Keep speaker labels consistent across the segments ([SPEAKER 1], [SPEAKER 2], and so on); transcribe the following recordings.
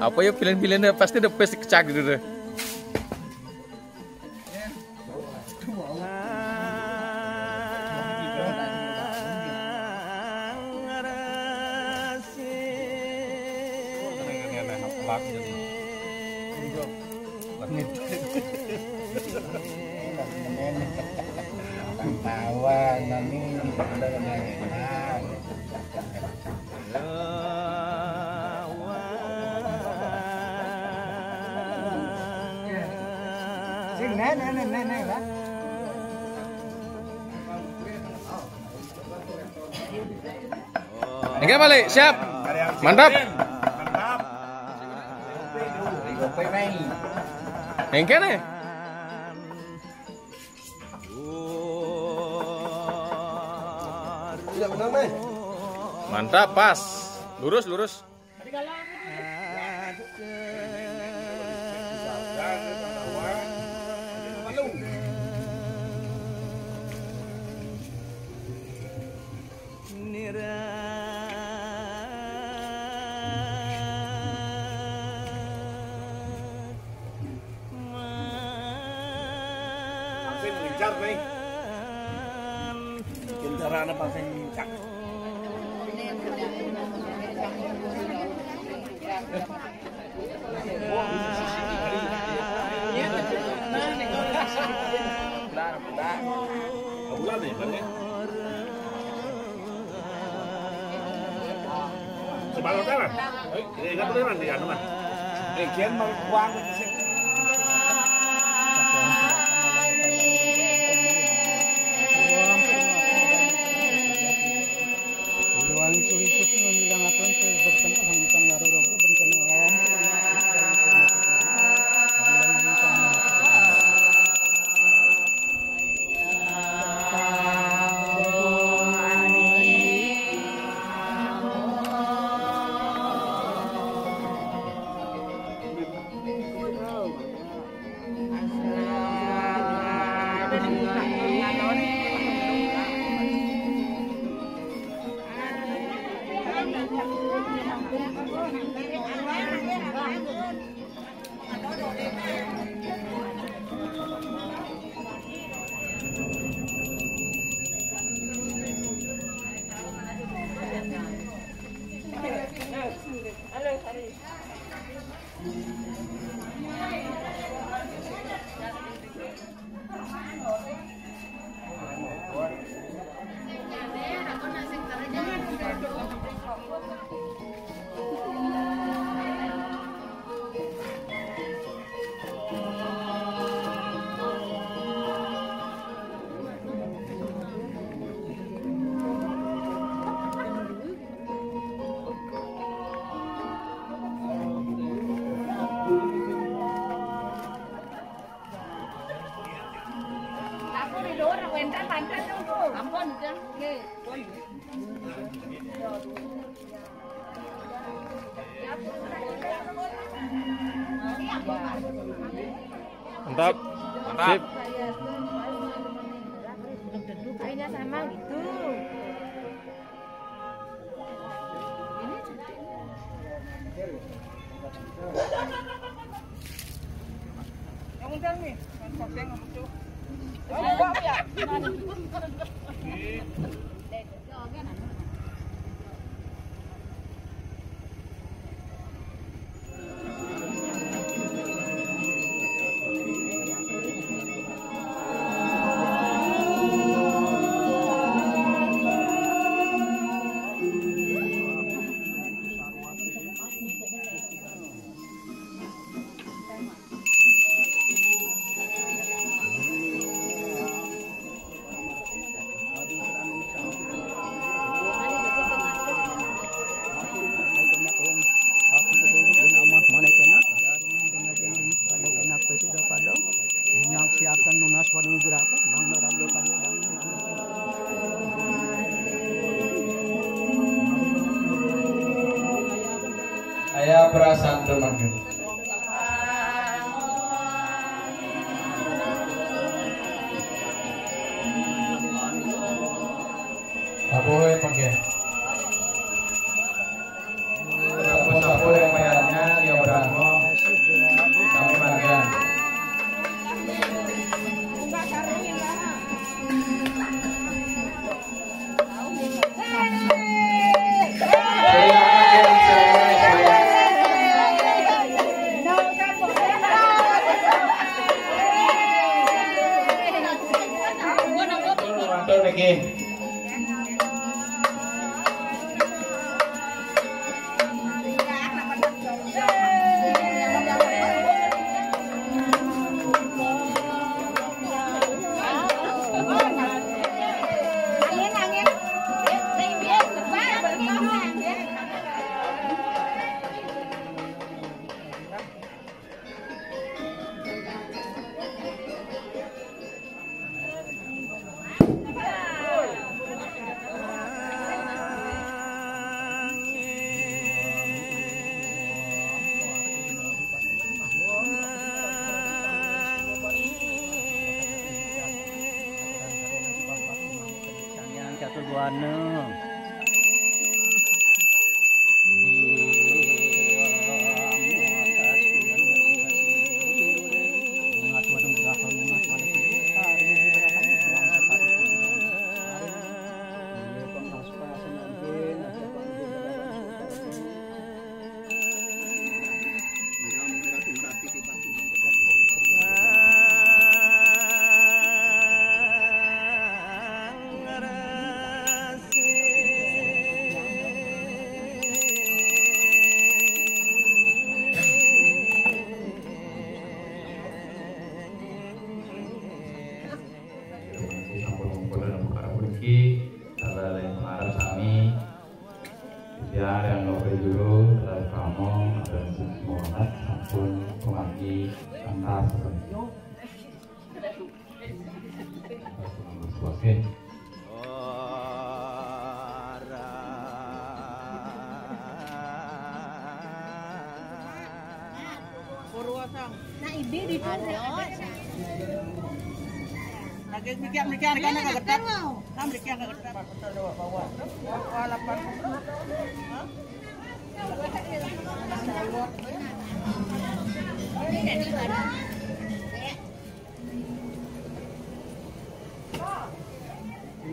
[SPEAKER 1] Apa ya pilihan-pilihannya pasti udah pasti kecak gitu deh.
[SPEAKER 2] Tawa nami ada enak. Sing nenek lah.
[SPEAKER 1] Enggak balik, siap. Mantap. Enggak nih. Mantap, pas. Lurus.
[SPEAKER 2] Kendaraan apa sing cak? Bulan nih, kan ya? Sebalot kan? Ingat tuh kan di anu kan? Kian mau kuang sih.
[SPEAKER 1] Mantap. Sip.
[SPEAKER 3] Kayaknya sama gitu. Yang undang nih, yang muncul. Oh, ya.
[SPEAKER 2] Saya perasaan teman. Aku pakai. Sapu yang mayatnya dia berada.
[SPEAKER 4] nggih.
[SPEAKER 3] Nah, ibu di mana?
[SPEAKER 5] Lagi mikir kan enggak getar. Nah, mikir enggak getar. Bawa. Walapan.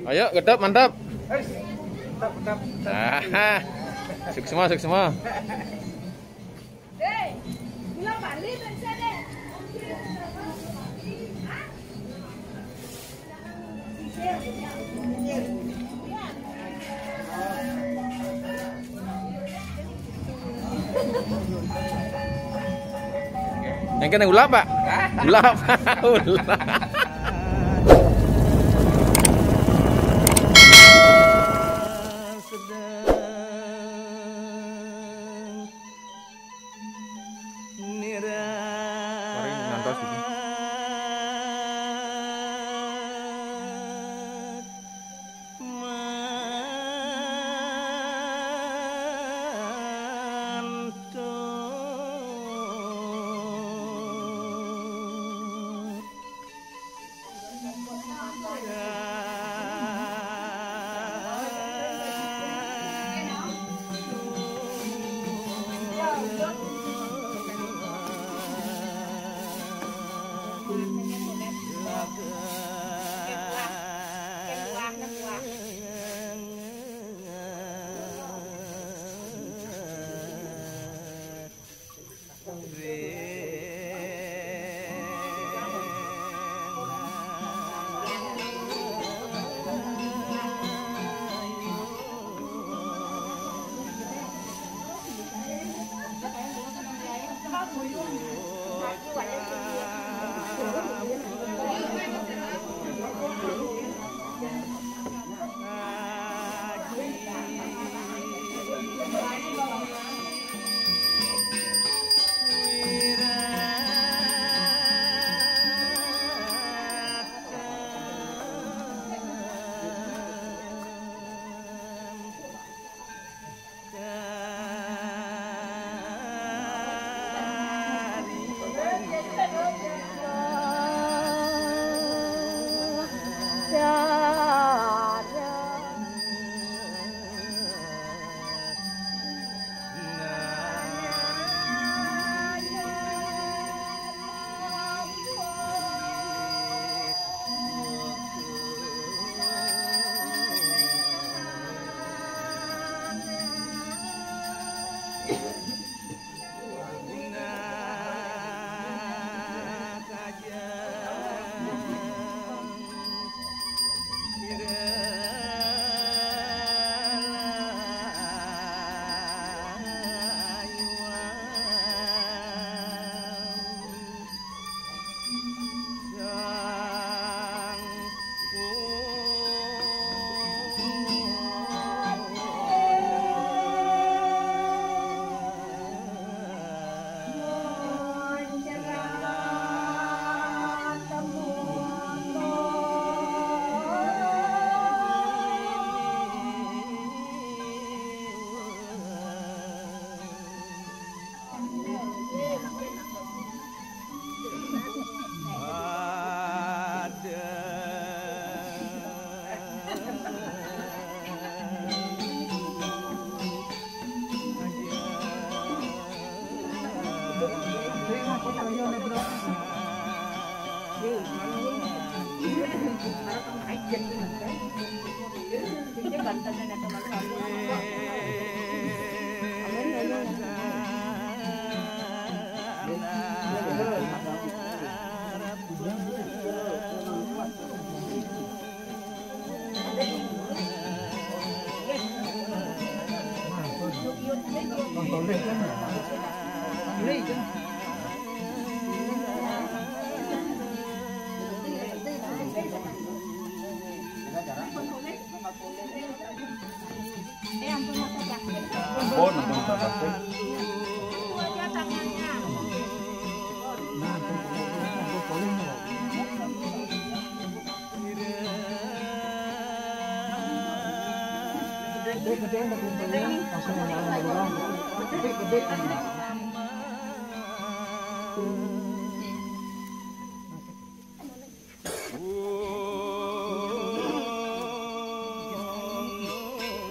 [SPEAKER 1] Ayo, gedap, mantap.
[SPEAKER 2] Mantap.
[SPEAKER 1] Suk semua, suk semua.
[SPEAKER 3] Bilang balik kan sana.
[SPEAKER 1] Yang kena ulap, Pak? Ulap. Ulap. Kemarin nantos gitu.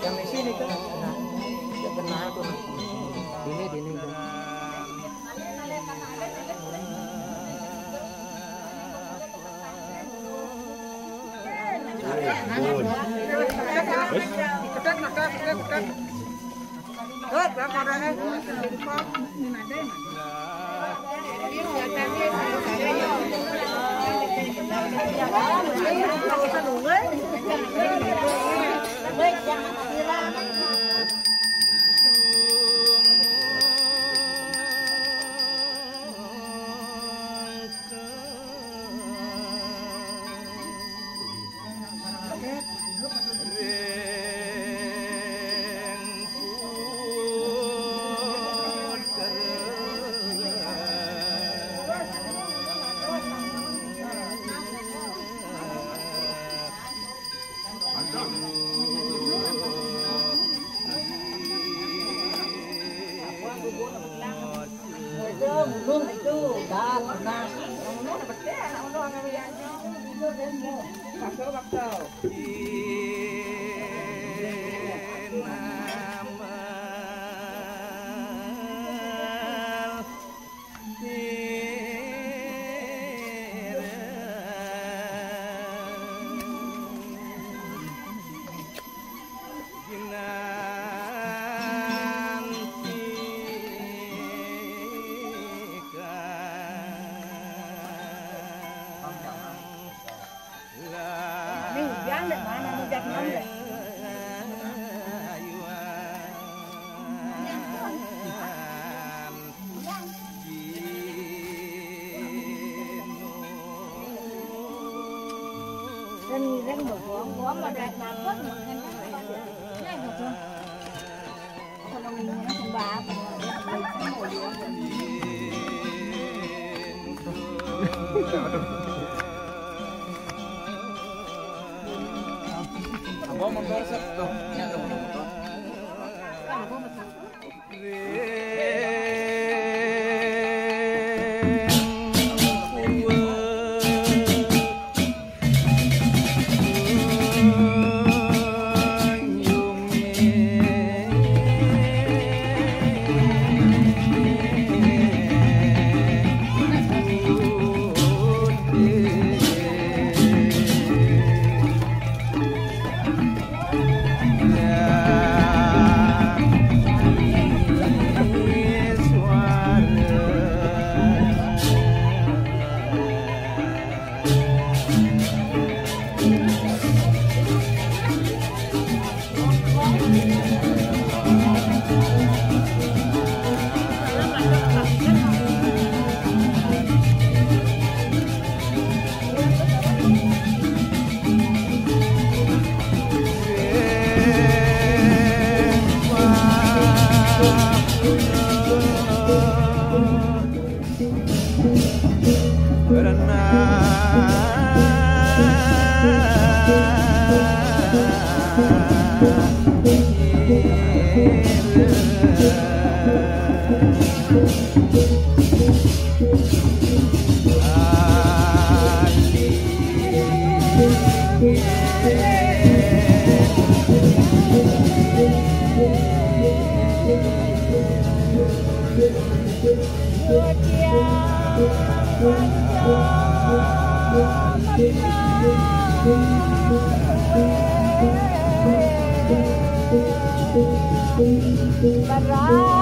[SPEAKER 5] Yang di sini kan, yang kena tuh, ini.
[SPEAKER 1] Abang motor sep tuh, ya motor.
[SPEAKER 3] Barat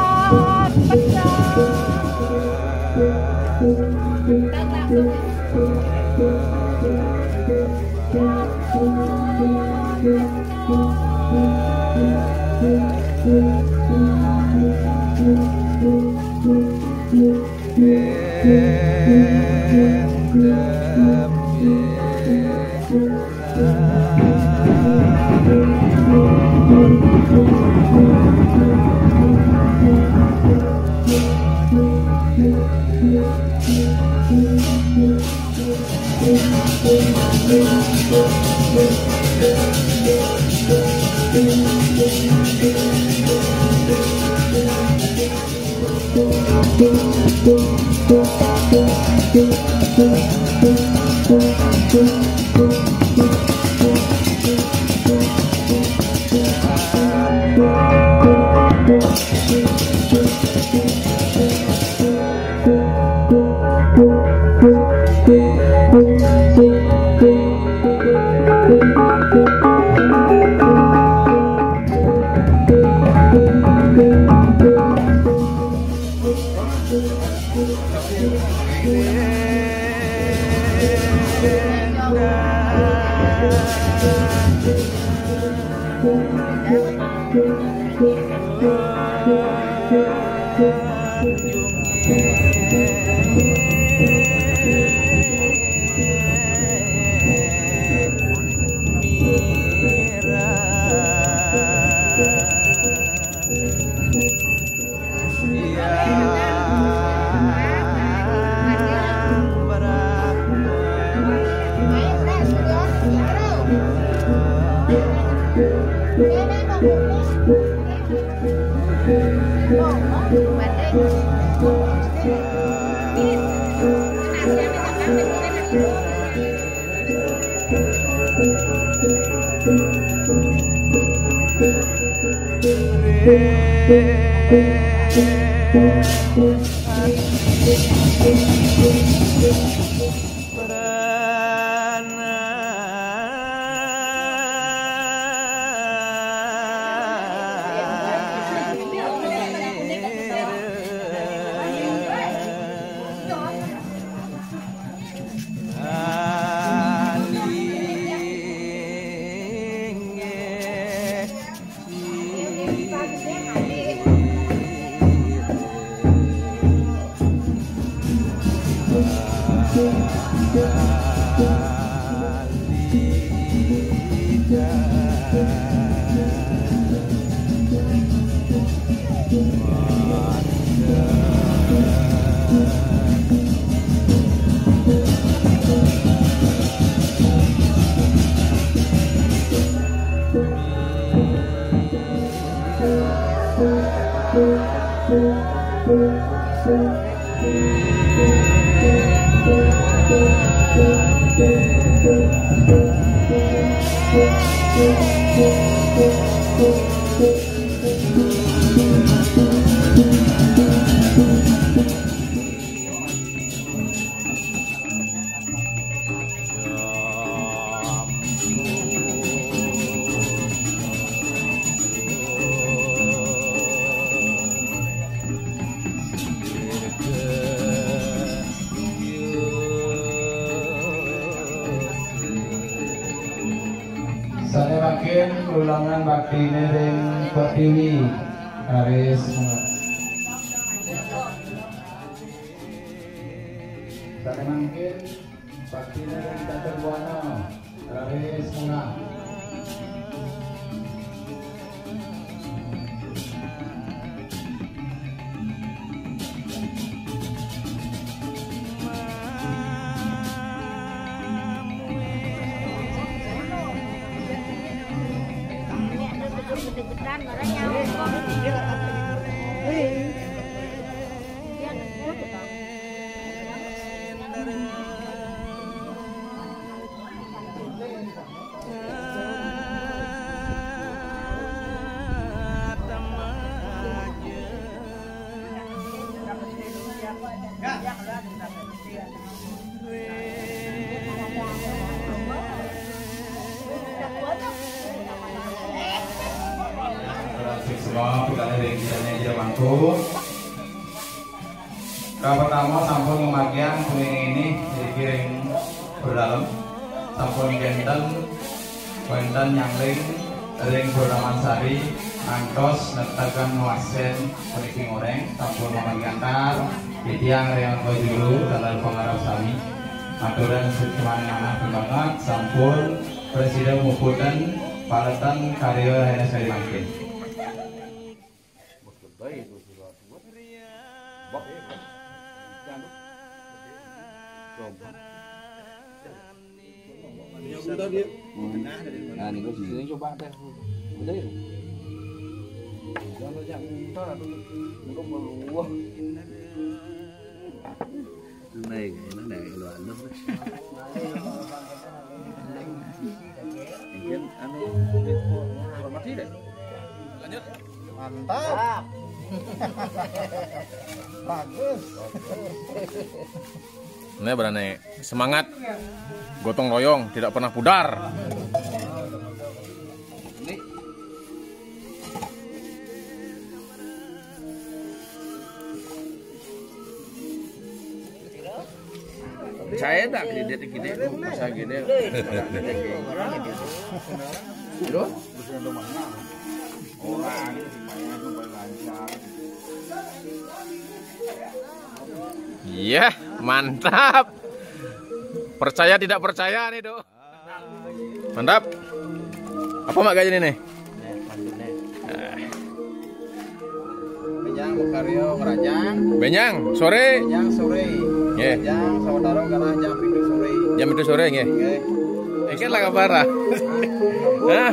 [SPEAKER 4] Saya makin ulangan bakti nering Pertiwi Aris. Saya makin bakti nering Tata Buana Aris Munah.
[SPEAKER 3] Deketan marahnya.
[SPEAKER 5] Siapa
[SPEAKER 4] Semua bukan dari dia mangkuk. Pertama sampun pemakian kuning ini dikiring berdalam, sampun genten, wonten nyangling, ring berdaman sari, antos netakan wasen puniki goreng, sampun pemakian titiang reon dulu dalam pengarap sami. Aturan secuman anak banget, sampun presiden muputan paletan karya hanya saya mangkin.
[SPEAKER 1] Nah, ini gue sini coba deh. Udah ya. Jangan jangan entar atau gue meluah. Này nó này loạn lắm đấy. Ini anu mati deh. Lanjut.
[SPEAKER 5] Mantap. Bagus.
[SPEAKER 1] Ini berani semangat, gotong royong, tidak pernah pudar. Saya tak gede masa gini. Itu?
[SPEAKER 2] Orang supaya supaya lancar.
[SPEAKER 1] Iya, mantap. Percaya tidak percaya nih, Dok. Mantap. Apa mak gaji nih?
[SPEAKER 5] Benyang Bukario Kerajaan.
[SPEAKER 1] Benyang sore.
[SPEAKER 5] Benyang sore.
[SPEAKER 1] Nggih.
[SPEAKER 5] Benyang saudara kalah jam 7 sore.
[SPEAKER 1] Jam 7 sore nggih.
[SPEAKER 5] Nggih.
[SPEAKER 1] Iki lah kabar. Hah?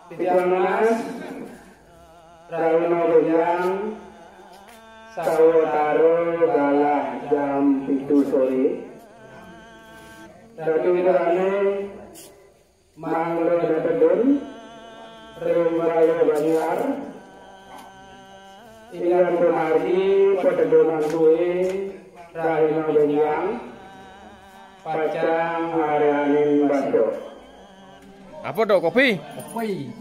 [SPEAKER 4] Pitanas Rauna Benyang Sawetaro galah jam 7 sore. Satunggalane manglo datedun Raya Banyar Ingan Benari Petedonan Duwe Raina Benyang Pacang Arianin Bando.
[SPEAKER 1] Apa, Dok? Kopi?
[SPEAKER 5] Kopi.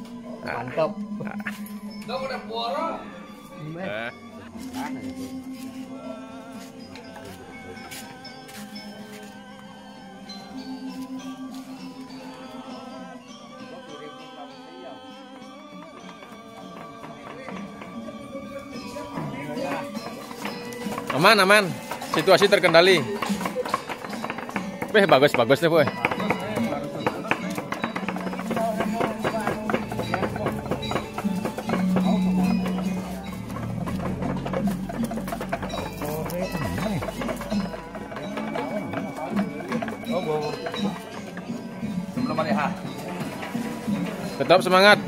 [SPEAKER 5] Mantap.
[SPEAKER 1] Dok udah puara. Aman, aman. Situasi terkendali. Bagus nih, boy.
[SPEAKER 5] Belum ada.
[SPEAKER 1] Tetap semangat.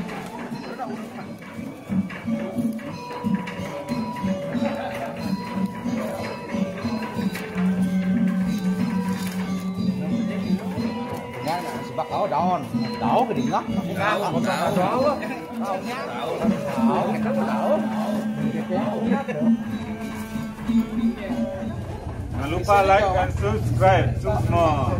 [SPEAKER 5] Sebab daun ke dingak.
[SPEAKER 2] Jangan lupa like dan subscribe semua.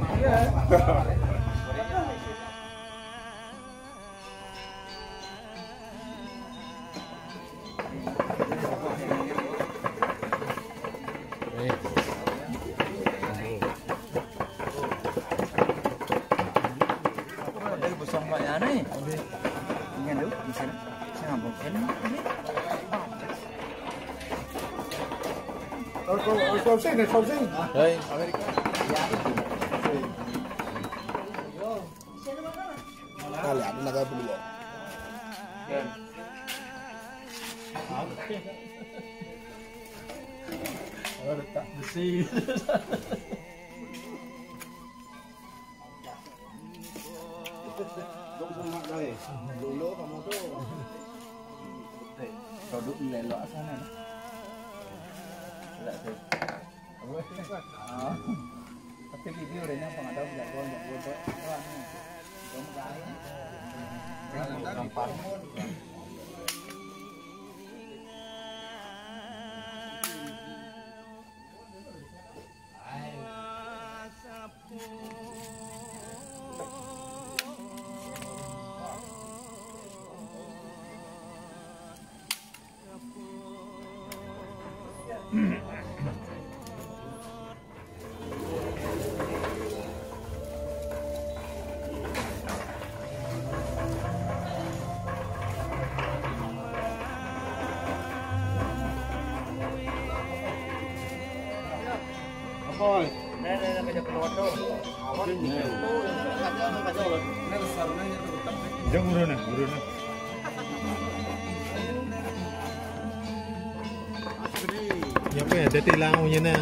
[SPEAKER 5] Dulu kamu tuh produk lelok sana. Tapi video deh yang pengadau jagoan.
[SPEAKER 2] Jangan guruna.
[SPEAKER 6] Ya apa ya, jadi langunya na.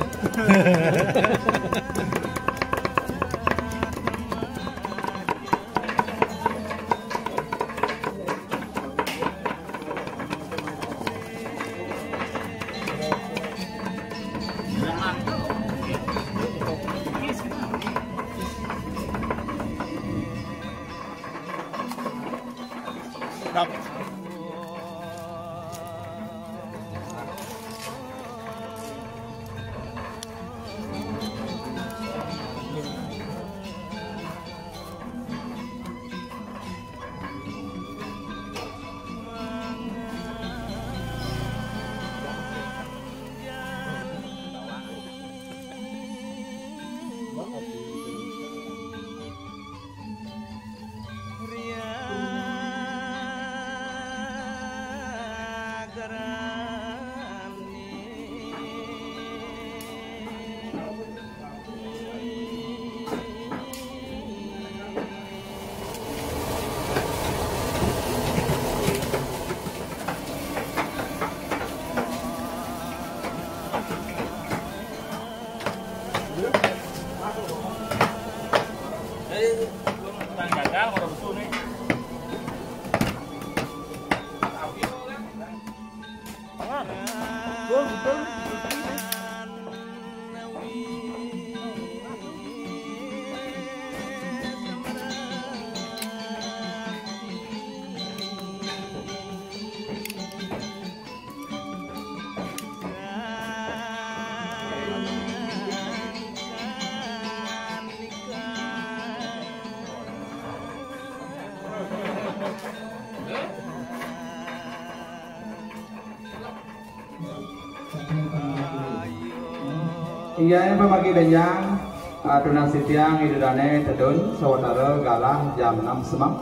[SPEAKER 4] Iya, pemagi benjang adunan sitiang idudane tedun saudara galah jam 6 semang.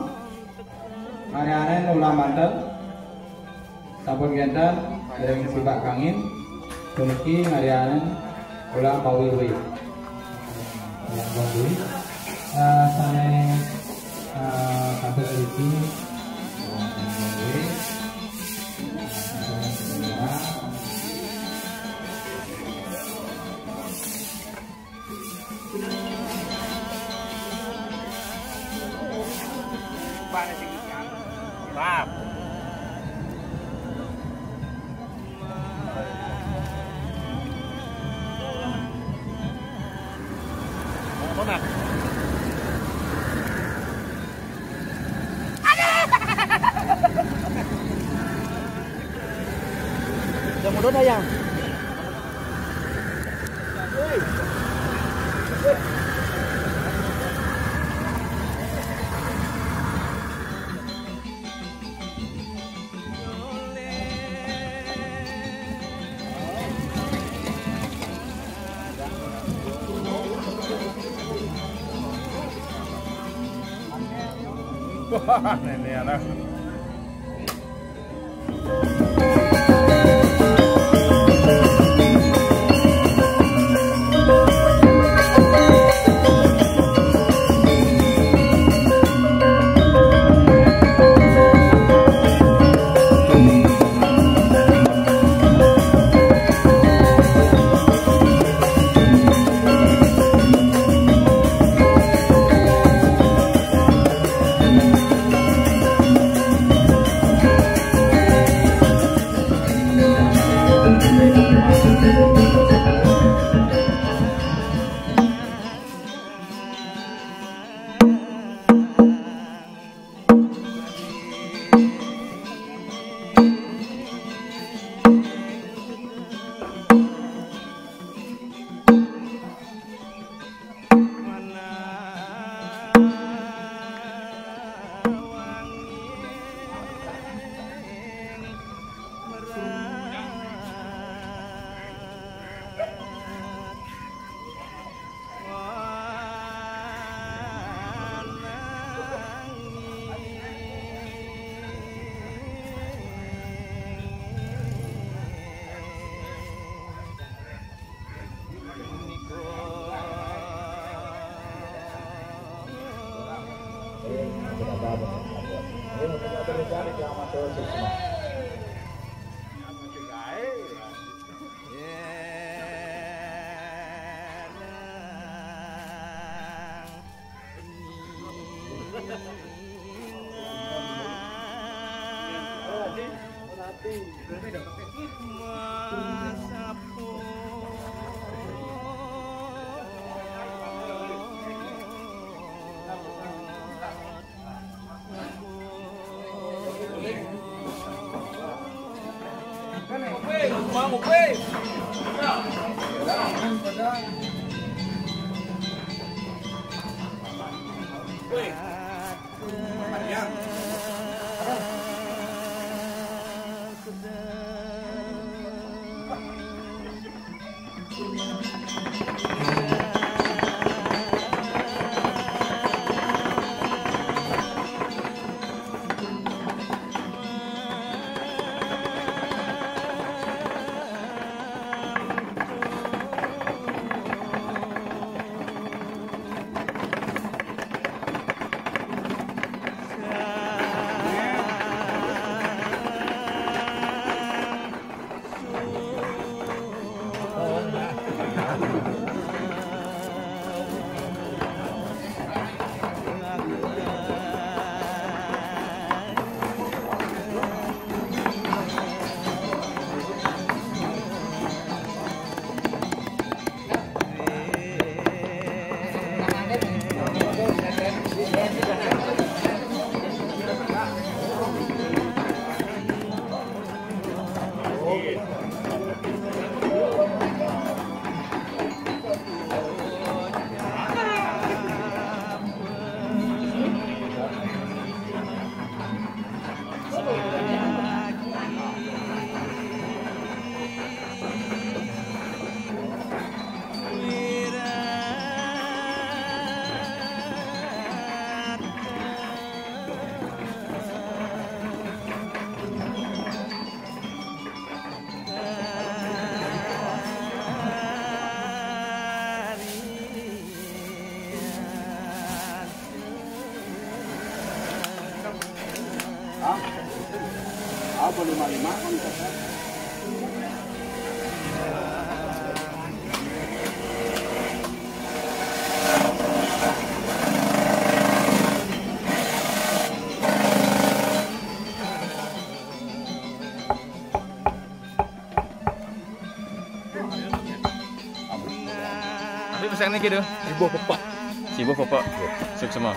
[SPEAKER 4] Hari-hari ulah mantel sampun genten dari sibak kangin puniki hari-hari ulah bawi-wi. Yang bawi sane kabel iki bawi
[SPEAKER 1] Maaf. Mana?
[SPEAKER 5] Yang mudah ayam.
[SPEAKER 2] Wah, ini anak. Apa 55 kan?
[SPEAKER 1] Tapi pesannya gitu.
[SPEAKER 2] Ibu pepak.
[SPEAKER 1] Sibu papa. Suk semua.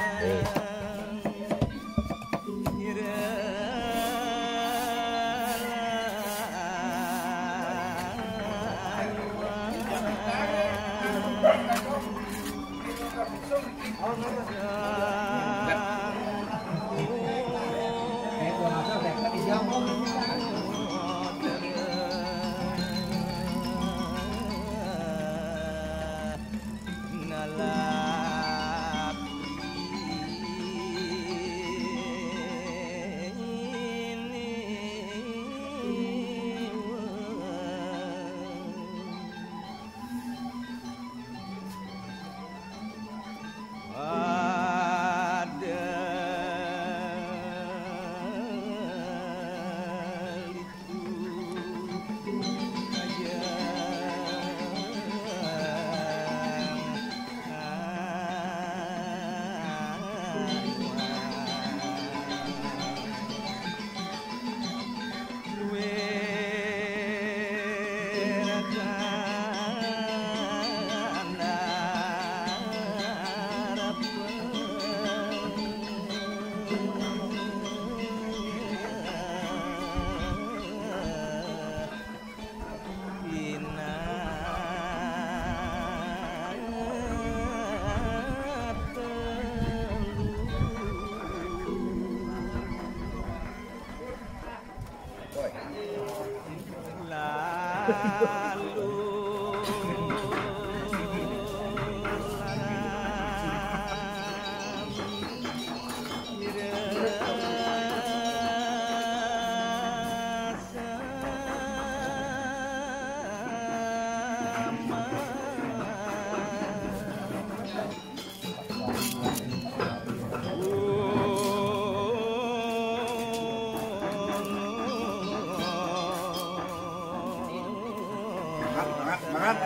[SPEAKER 2] Semangat.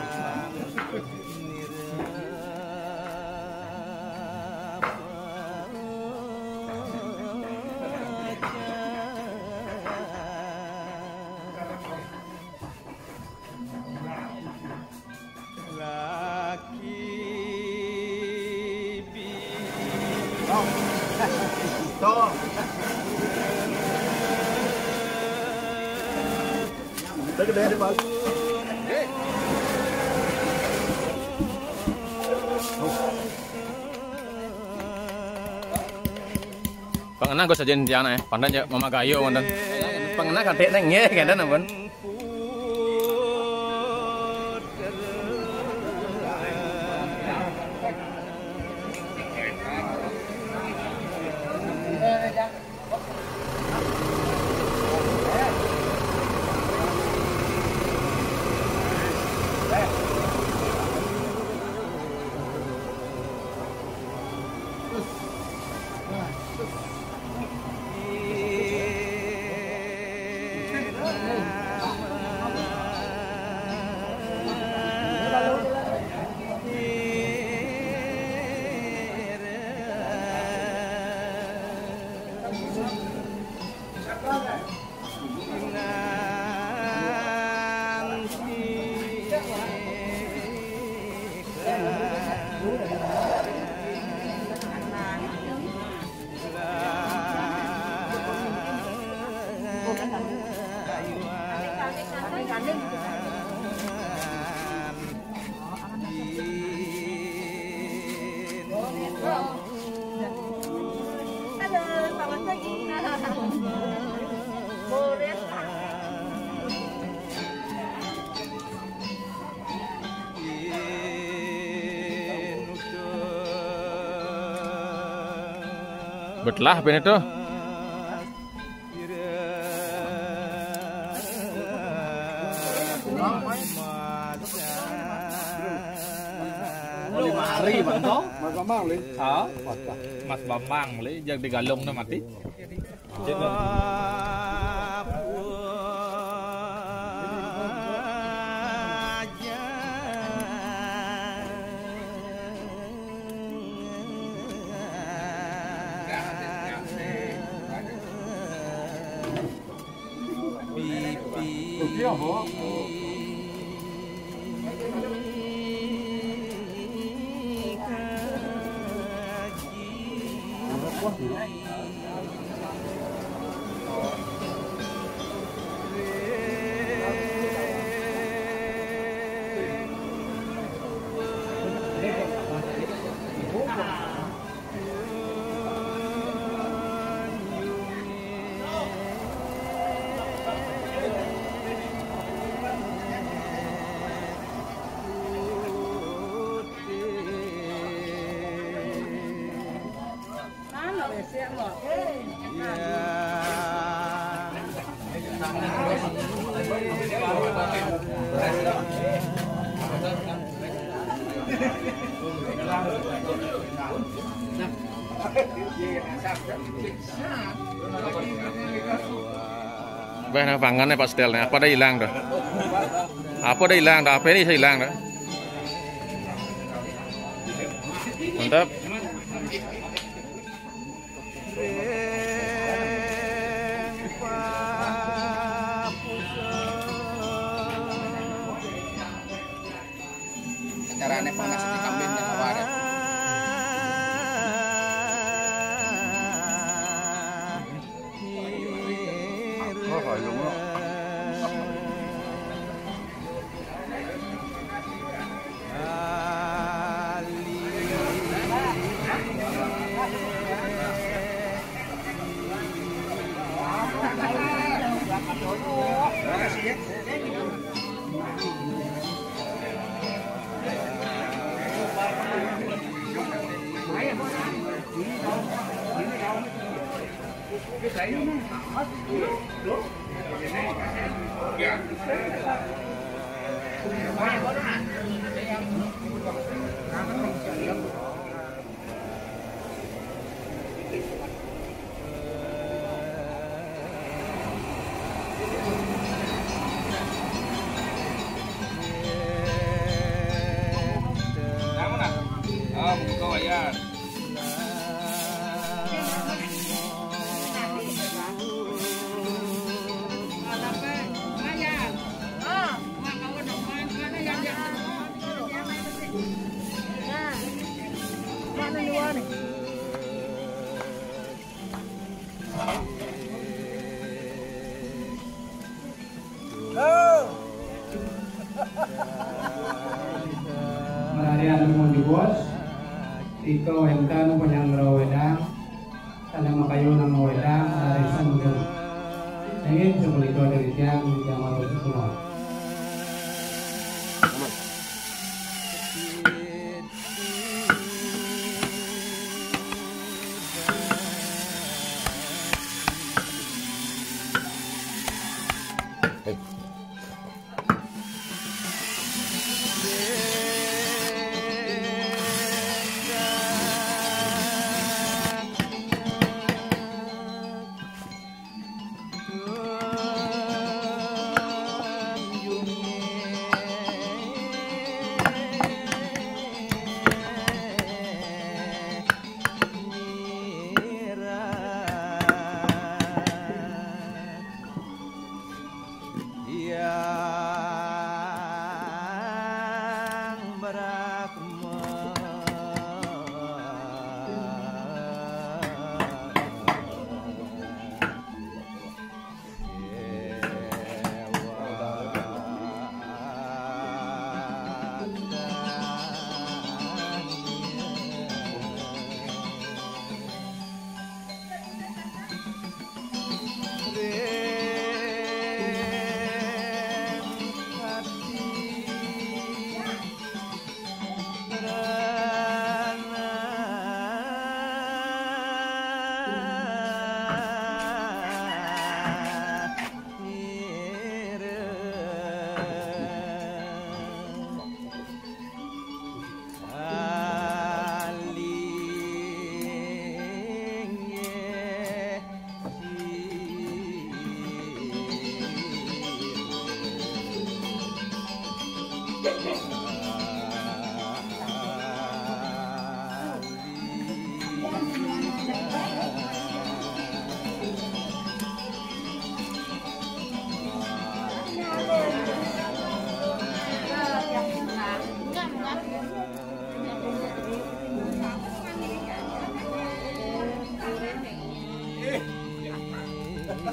[SPEAKER 2] Udah gede deh, Bang.
[SPEAKER 1] Pangena gue sajian tiana pandai aja mama gayo wonten. Pangena kadek neng nggih kenten ampun. Betlah ben itu.
[SPEAKER 2] Hari Bang toh? Mas Bambang li. Mas Bambang li yang digalung na mati.
[SPEAKER 1] Nah, pangannya pastelnya apa dah hilang dah? Apa dah hilang dah? Apa ini saya hilang dah? Mantap.
[SPEAKER 5] Caranya panas di kambingnya kemarin.
[SPEAKER 6] Merarian mau bos, iko enkan penyanggra wedang, tanah makayu nama wedang, arisan untuk ingin sebeli itu dari tiang di zaman semua.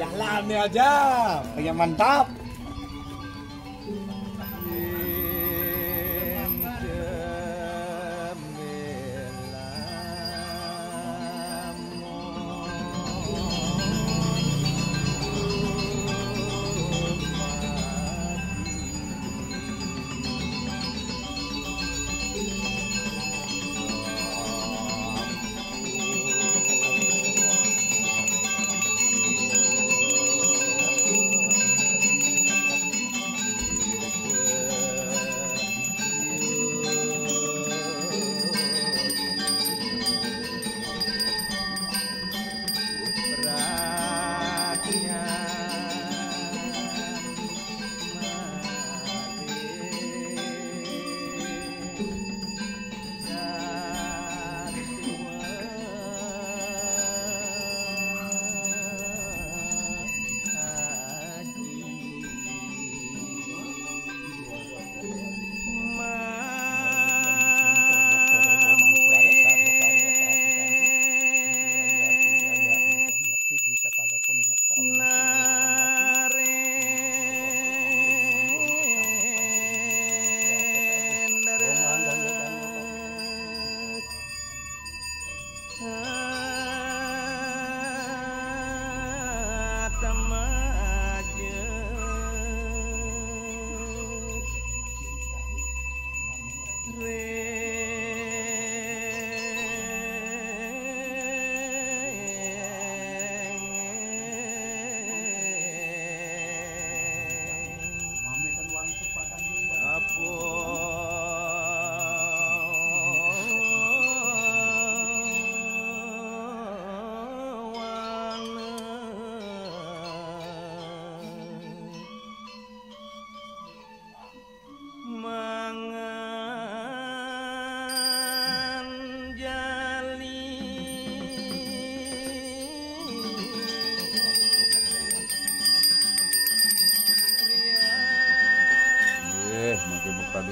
[SPEAKER 2] Jalan aja, pengen mantap.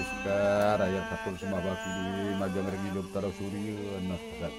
[SPEAKER 7] Namaskar ayat sakur sumabak ini majang hidup taruh surya nasrat.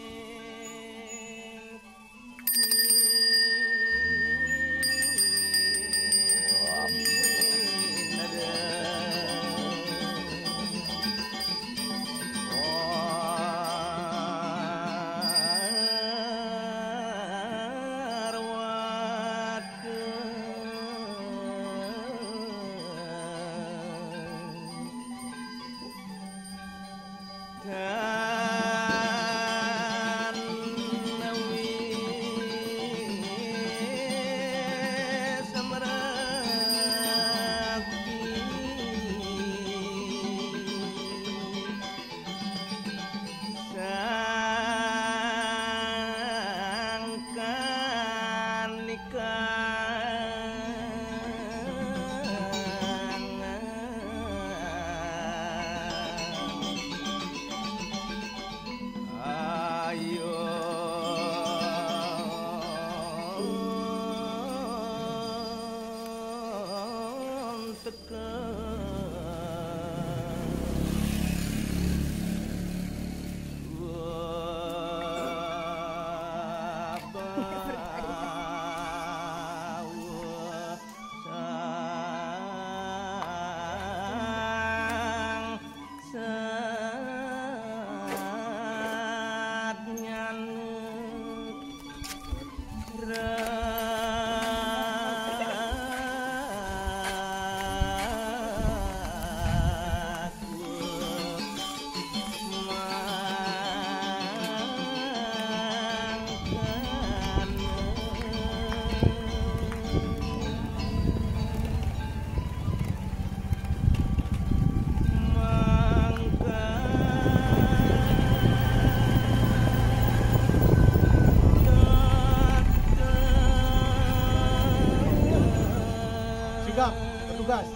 [SPEAKER 8] Petugas.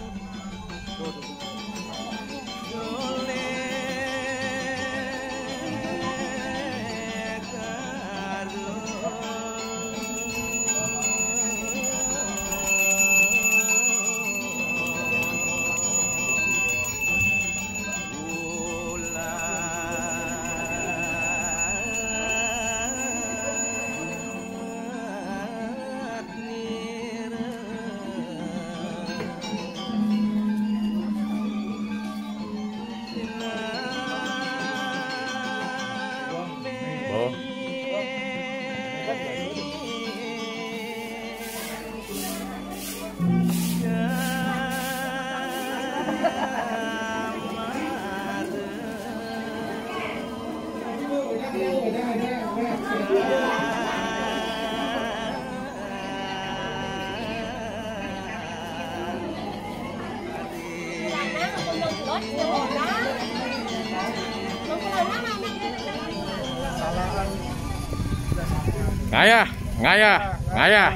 [SPEAKER 1] Ngayah, ngayah, ngayah.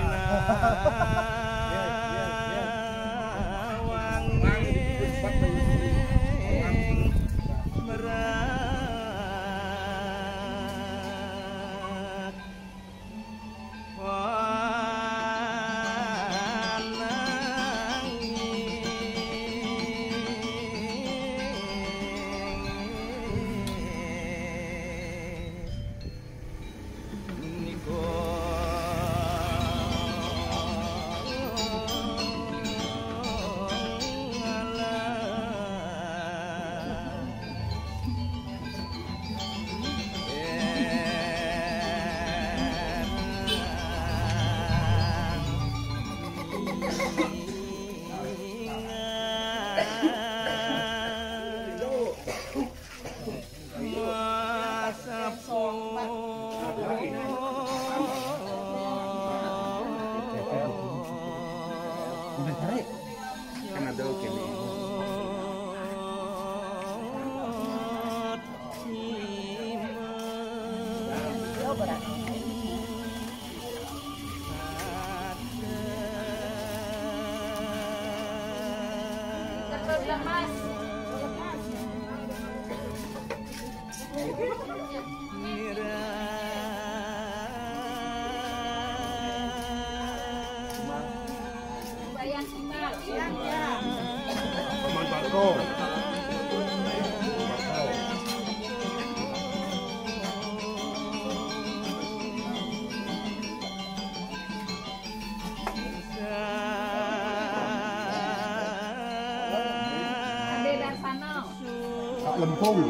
[SPEAKER 2] Manfaat
[SPEAKER 8] Lempung.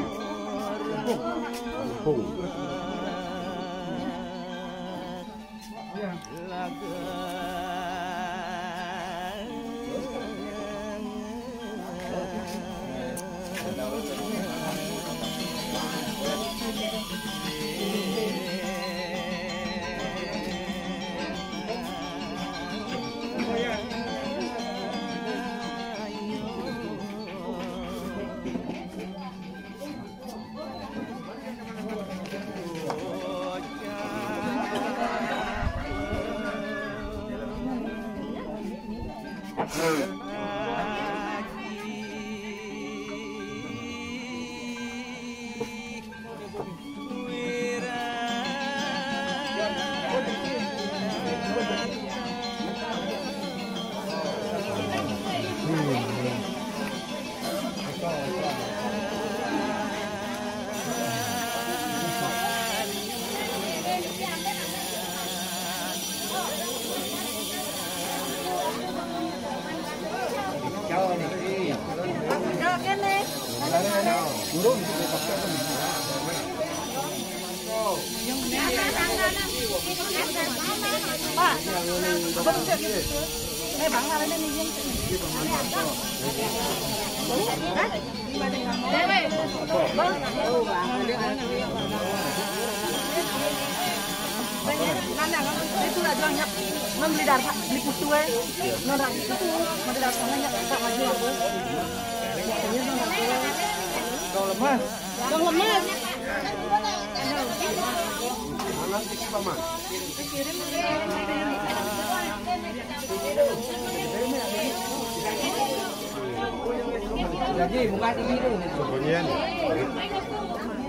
[SPEAKER 5] Jadi bukan ini tuh.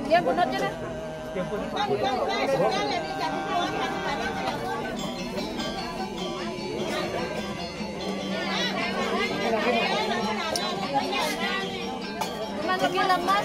[SPEAKER 5] Dia punotnya dah. Lebih lemas.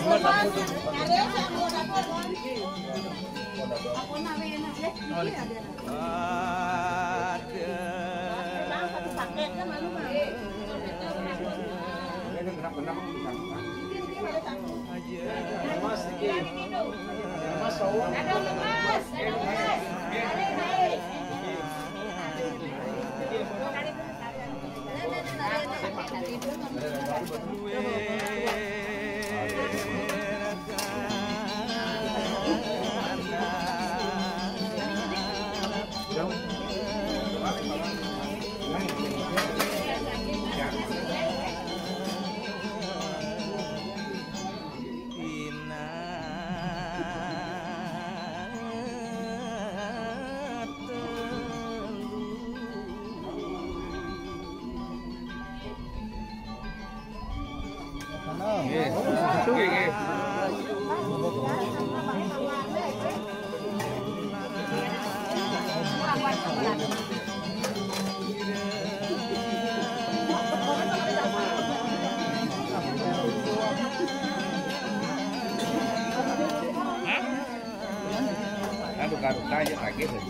[SPEAKER 2] Luka-luka aja kaget aja.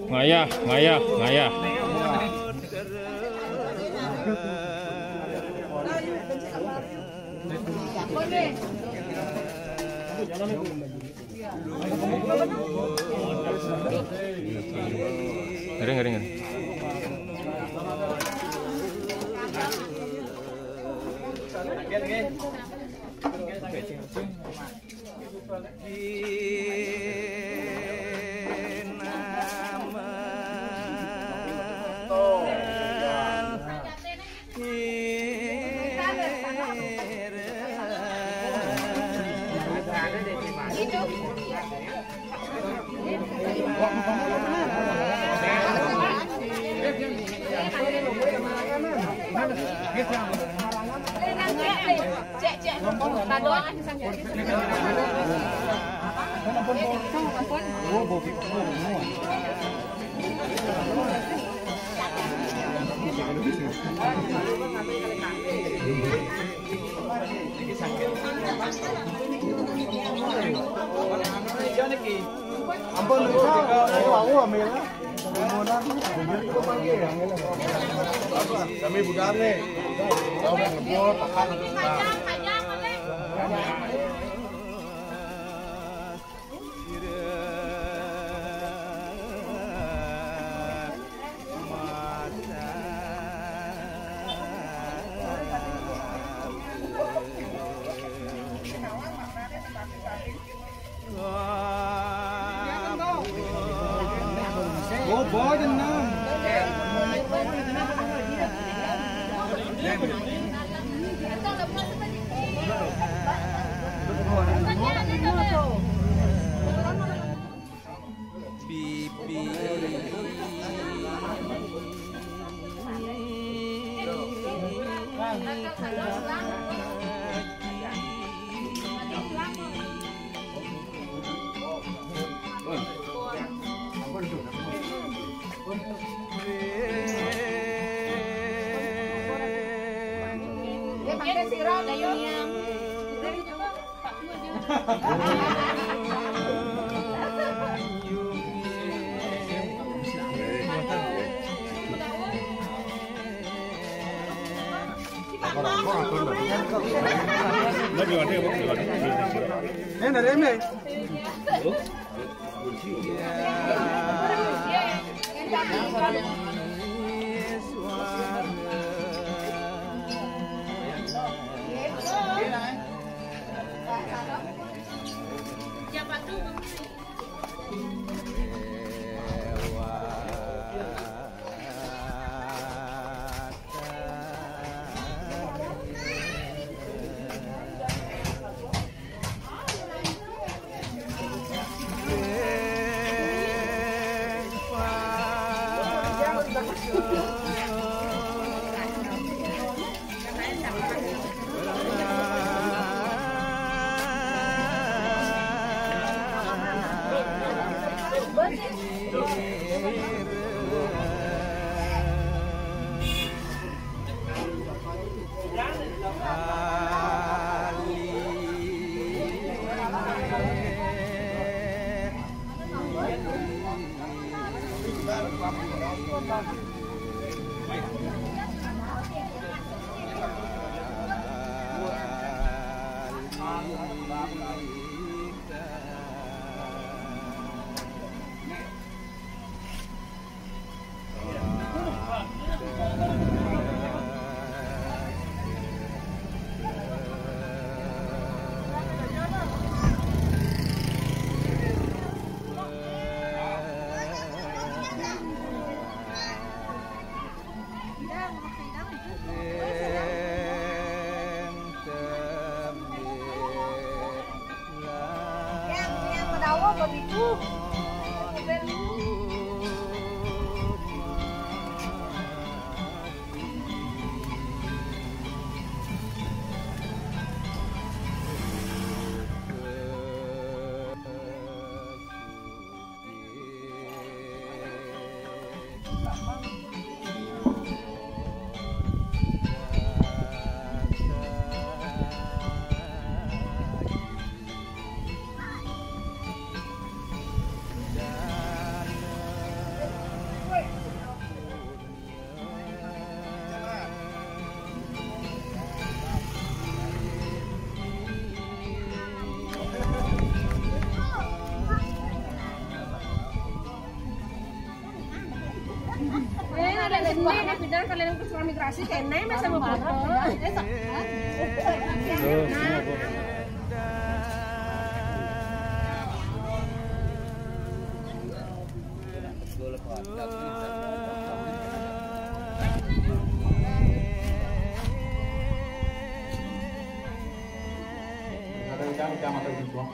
[SPEAKER 1] Ngayah. Ngering.
[SPEAKER 8] Ampun, aku ambil lah. Kami budar nih. Kau ngebut, tekan. Oh, boy, tenang.
[SPEAKER 3] Pindah kalian ke surat migrasi kene masa mau foto.
[SPEAKER 6] Kecamatan Jepang.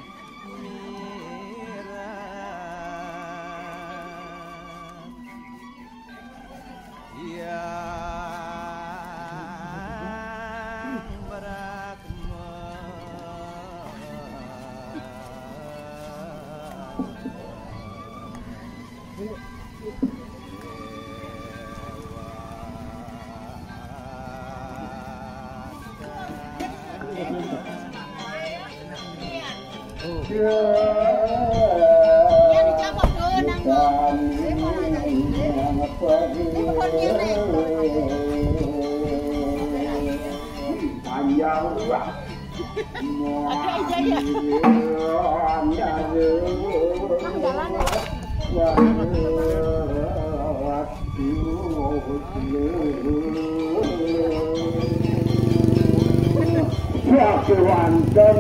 [SPEAKER 9] Wanten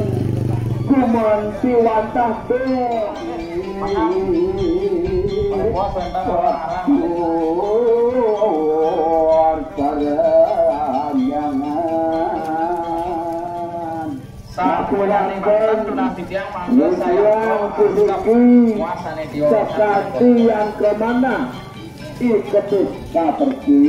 [SPEAKER 9] kumanti wantah be sekati yang kemana ketika pergi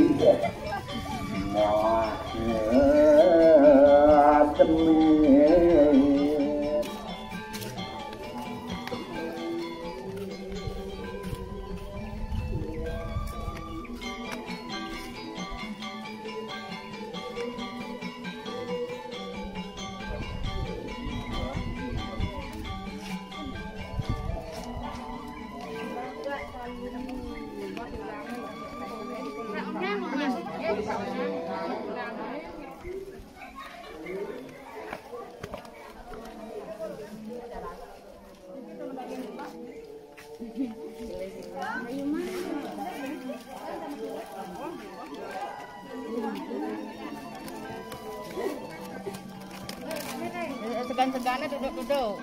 [SPEAKER 5] segan-segannya duduk-duduk.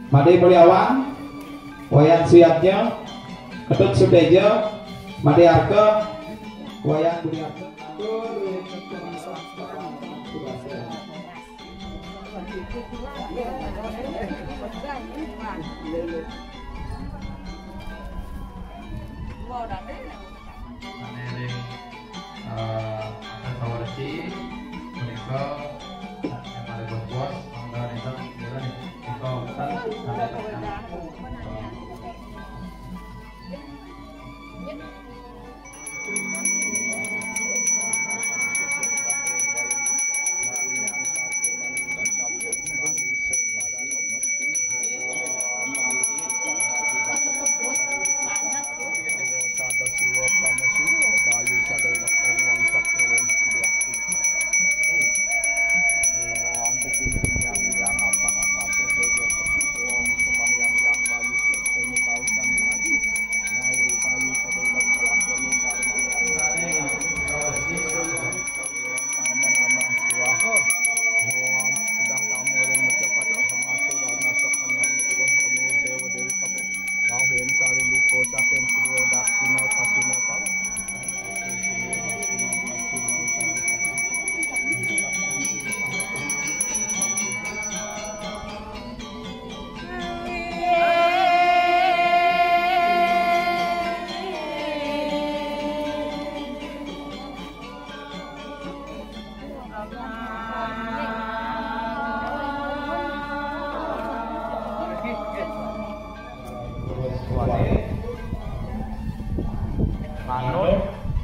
[SPEAKER 4] Made Mulyawan, Wayan Suyatnya, Ketut Sutejo, Made Arke, Wayan Budiarto.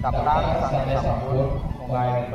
[SPEAKER 8] Kapten sampai sampun baik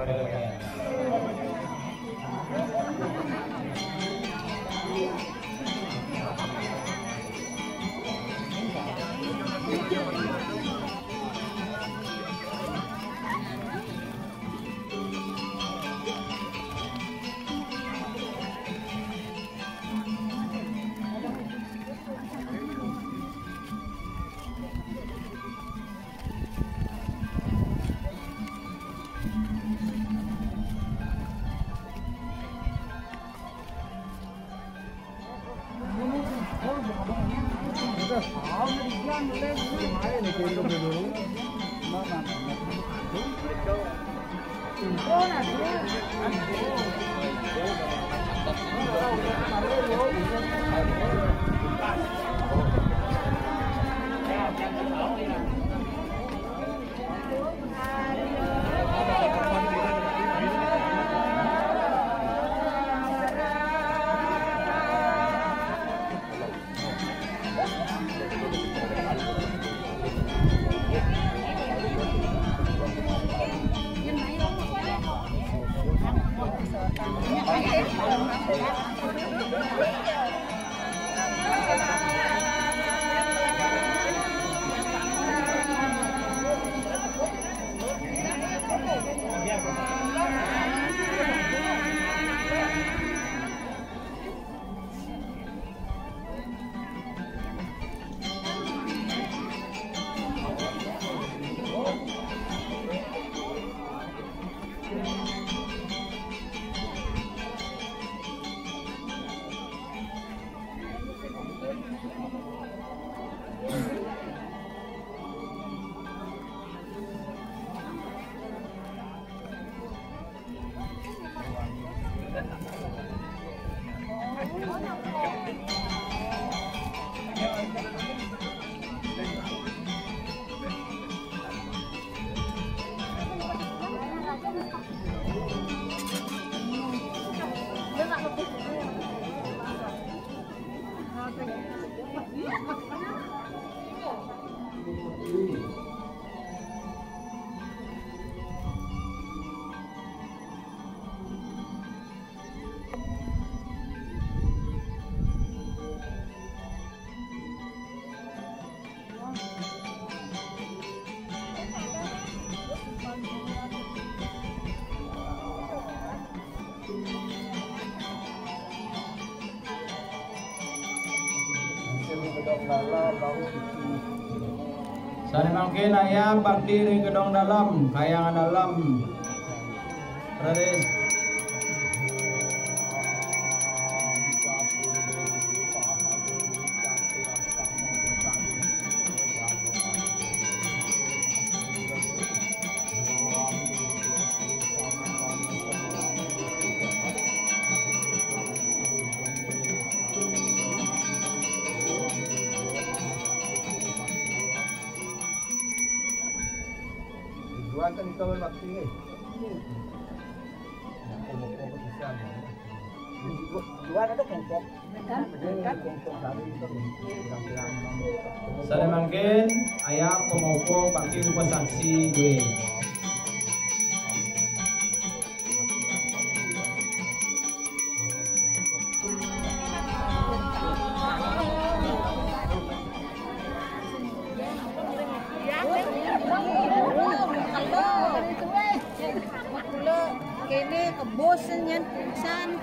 [SPEAKER 8] Sari mangkin ayam bakti ring gedong dalam, kayangan dalam. Raden. Kan ikaw ay magtingin. Sa mangkin ayak pemaupo pakai lupa saksi gue.
[SPEAKER 3] Kene kebosan yan pisan.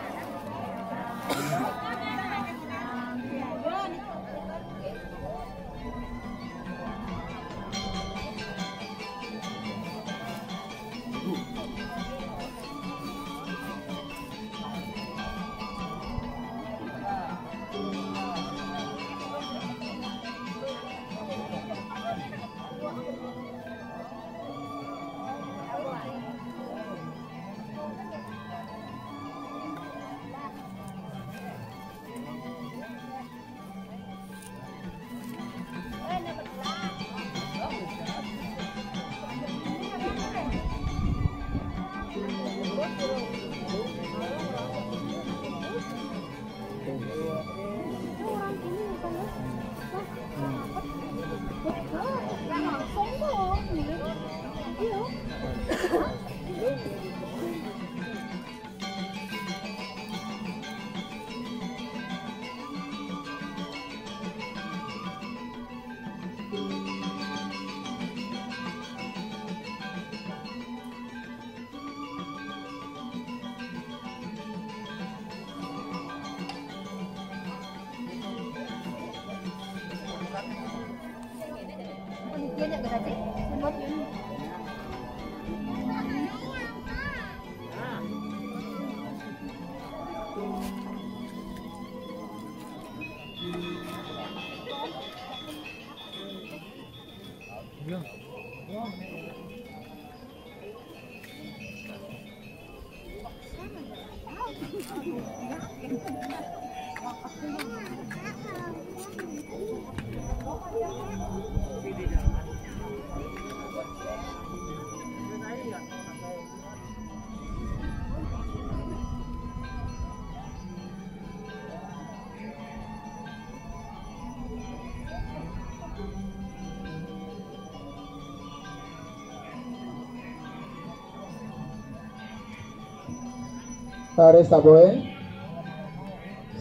[SPEAKER 10] Haris Taboy.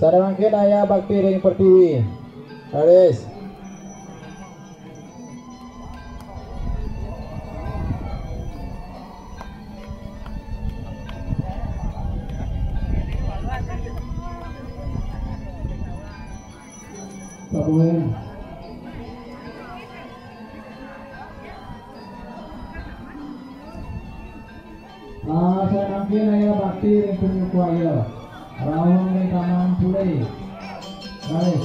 [SPEAKER 10] Sarangkin ayah bakti ring pertiwi. Haris. Taboy. Sarangkin ayah bakti ring penyukuaya. Rawang ring taman pulai. Haris.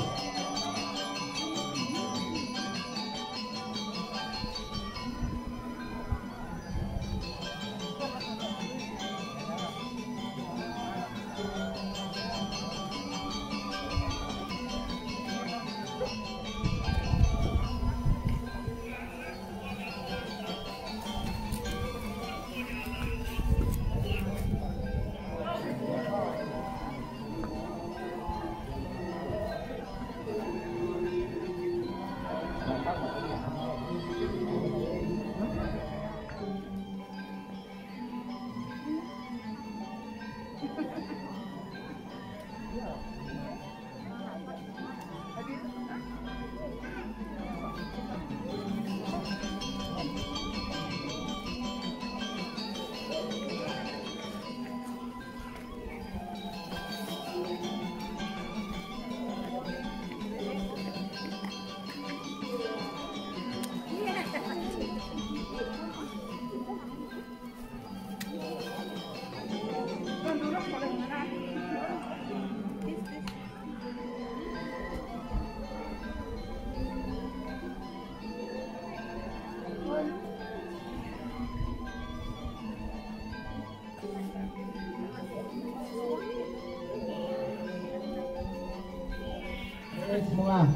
[SPEAKER 10] Semua.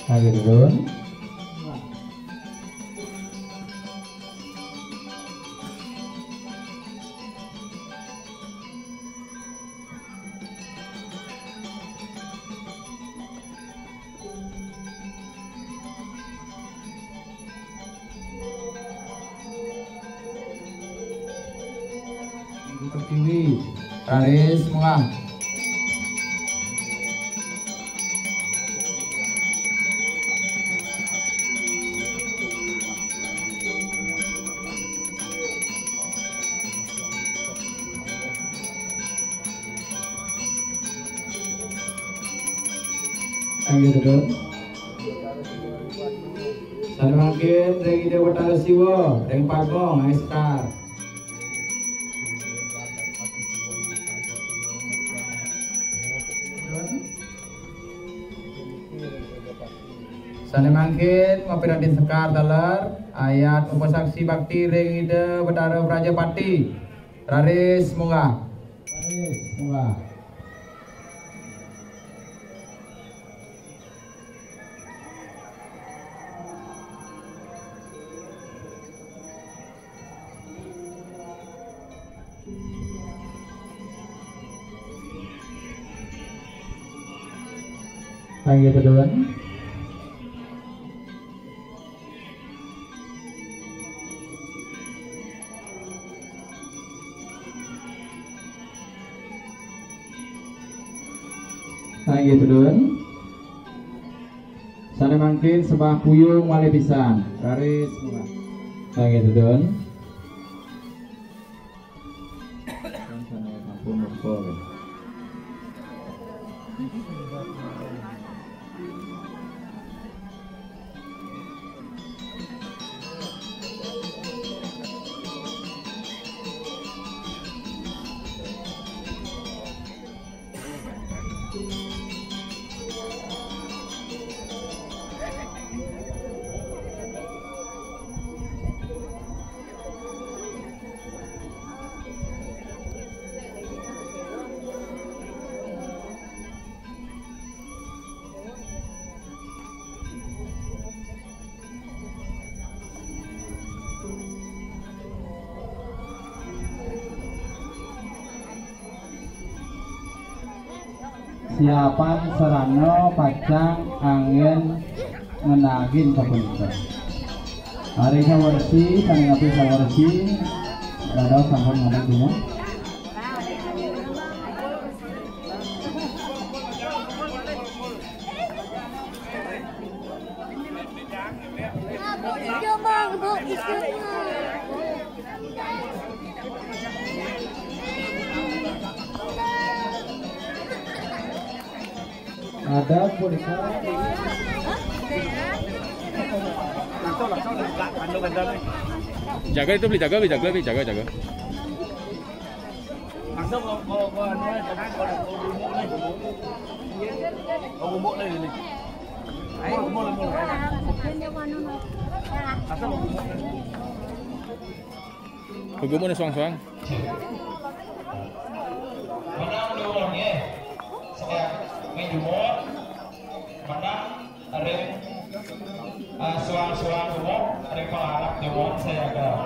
[SPEAKER 10] Lagi dulu. Pertiwi, Haris semua. Ayo dulu. Sarangkin ring ide Batara Siwa, ring Pagong, Aiskar. Sanemangkin Mapiratin Sekar Talar ayat upasaksi bakti ring ide Batara Prajapati. Raris Munga. Raris Munga. Lagi duluan. Lagi duluan. Sana mangkin sembah puyung wali pisan. Garis. Lagi duluan. Siapan serano pacang angin ngenagin kapunten. Hari sawarsi kami ngapi sawarsi rada sampun ngadeg dulu. Ada boneka.
[SPEAKER 1] Jaga itu beli jaga.
[SPEAKER 2] Langsung kalau bubuk nih.
[SPEAKER 1] Bubuk nih suang-suang.
[SPEAKER 10] Menang dulunya. Saya minumot. Menang ada suang-suang dulu, ada pengharap dulu saya agak.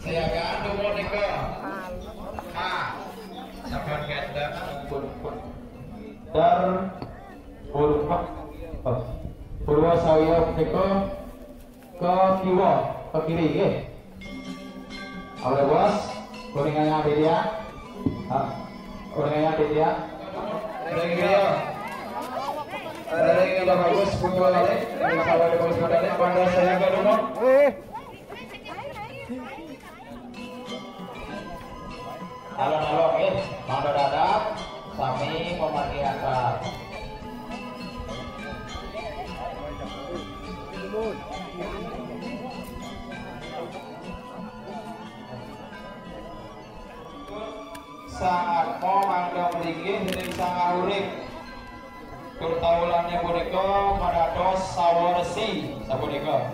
[SPEAKER 10] Saya agak dulu nih ke. Sampai kita Purwa saya ke kiri ya. Oleh bos, kuningannya dia. Kuningannya dia. Ring dia bagus pukul balik. Kalau ada bagus balik, pada saya ke rumah. Alon-alon ya, manda dadap, sami memaki akar. Sangat mau mangga melinggi hidup sangat urip. Pertaulannya boneka pada dos sawarsi saboneka.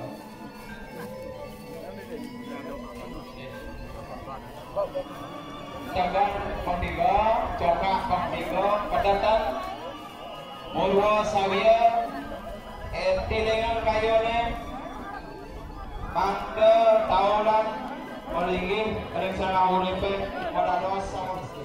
[SPEAKER 10] Jangan kondiga, cokak kondiga, pedatan, mulwa sawia, tilengan kayone, mangga taulan melinggi hidup sangat urip pada dos sawarsi.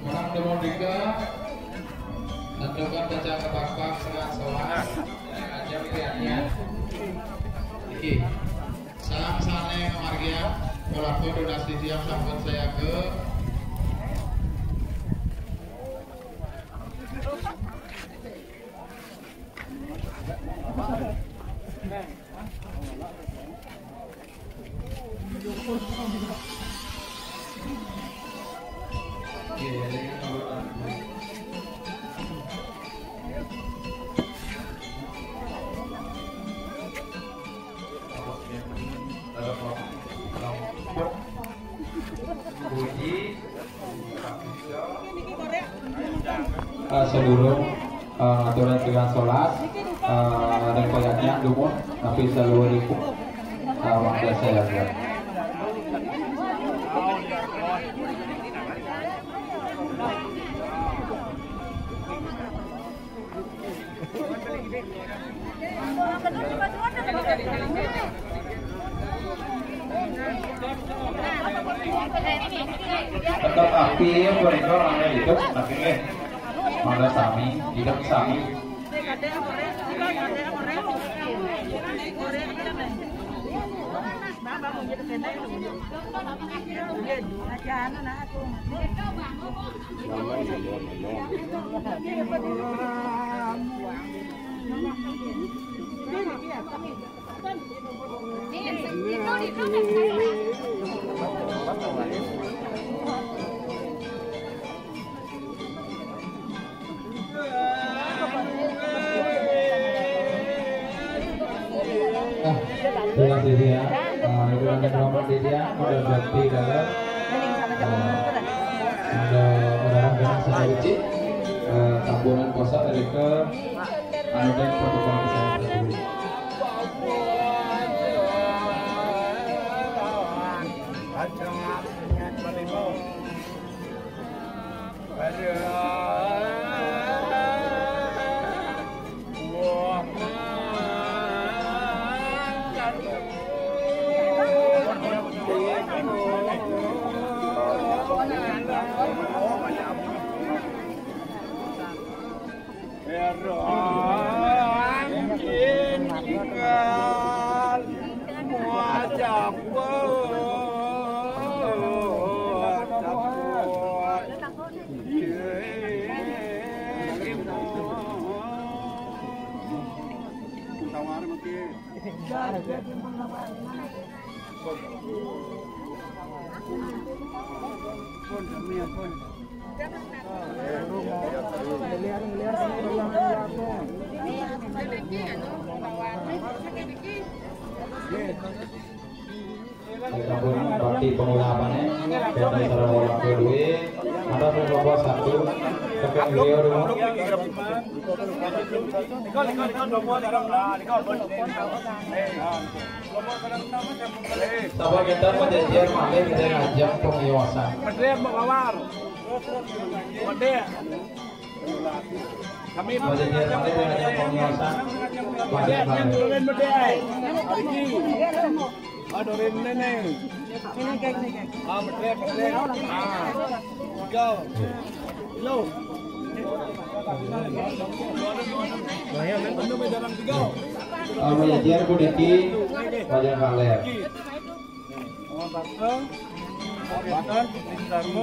[SPEAKER 10] Menang demodika, tentukan baca kepak-pak sangat solas, aja pilihannya. Iki, salam sane margia, pelaku donasi siap sampun saya ke.
[SPEAKER 8] seluruh aturan dengan sholat dan koyaknya dulu tapi seluruh itu waktu saya lihat. Tetap aktif mereka orang hidup tapi mana sami hidup sami. Dengan diri ya, dengan nomor diri ya, udah berarti dalam ada orang-orang saya uji tamburan kosa dari ke ada protokol kesehatan tersebut. Berarti pengulamannya dan dari salah orang kedua ada nomor satu tekan beliau dulu. Sabar kita menjajah malam dan ajak pengiwasan. Kami menjajah malam dan ajak pengiwasan.
[SPEAKER 2] Adorin neneng. Ini geng. Betrek. Go. Lo.
[SPEAKER 8] Menjajah kudiki wajah kaler.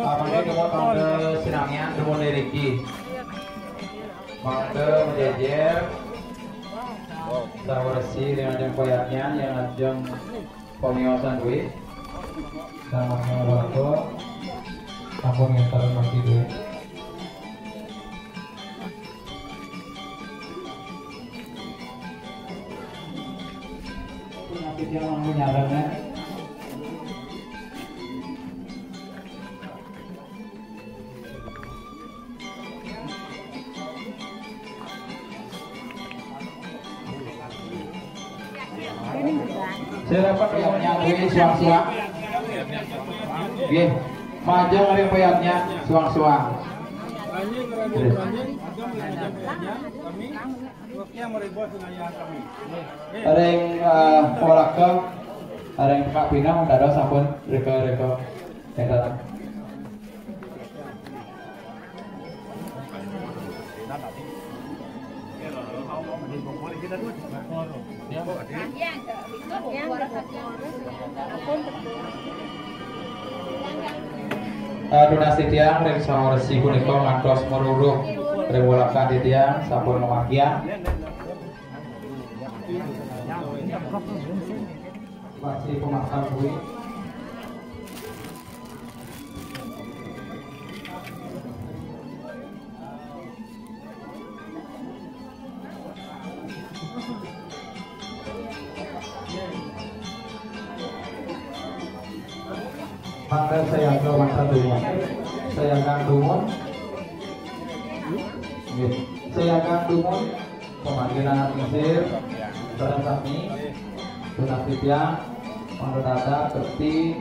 [SPEAKER 8] Apanya nomor tangga sinangnya nomor leriki. Maka menjajah sawarasi dengan ajang koyaknya yang ajang pemiwasan duit sama warga kampung yang termati duit. Penyakit yang mampu nyarangnya saya dapat peyatnya ini suang-suang. Oke, panjang ada peyatnya suang-suang. Ada yang olak ke, ada yang Kak Pinang, ada sampun reka yang datang. Donasi tiang dari sama resi punika ngantos meruruh rewolakan di tiang sampun memakian masih pemakan bui maka saya ke masa dulu saya akan dumon Saya akan dumon pemanggilan misir Saudara Sami Dunasitya Mandodata Bekti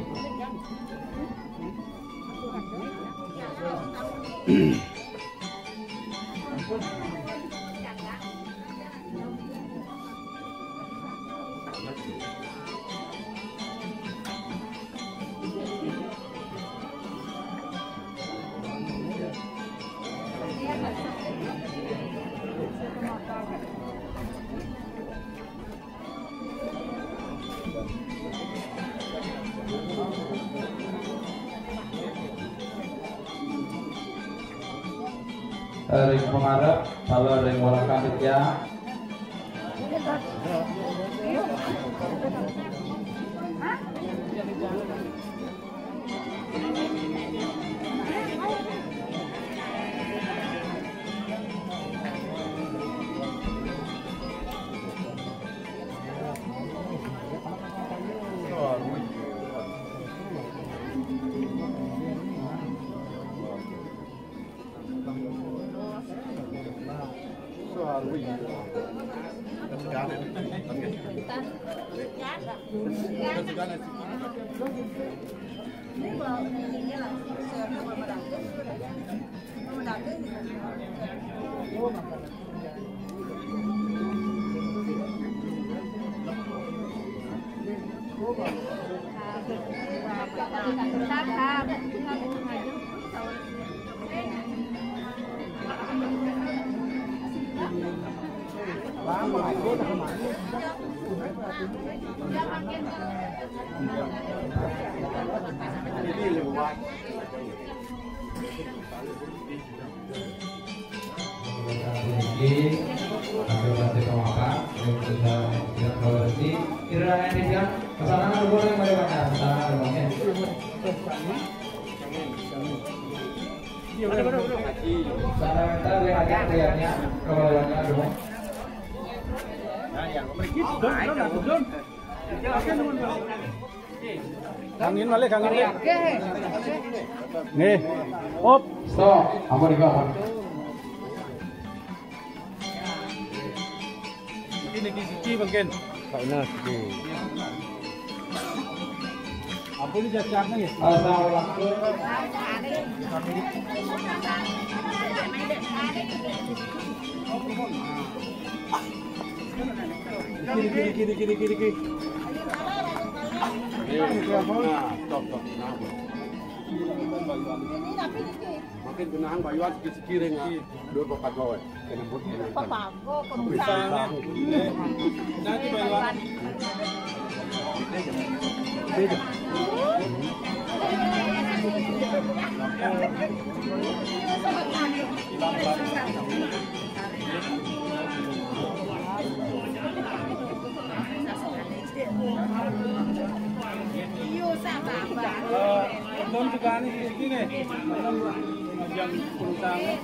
[SPEAKER 8] ring pengarep kalau ring bola kanitya
[SPEAKER 2] Kangin balik. Nih, op,
[SPEAKER 8] stop, ampun juga ampun.
[SPEAKER 2] Ini kisi mungkin. Karena siki. Ampun ini jatahnya ya.
[SPEAKER 8] Assalamualaikum.
[SPEAKER 2] Kiri. Stop. Makin genang bayuan sikit-sikit ring dua papat gawe. Kena but.
[SPEAKER 5] Papago,
[SPEAKER 2] Pisang. Nanti bayuan. Belum juga nih segini. Jam perusahaan.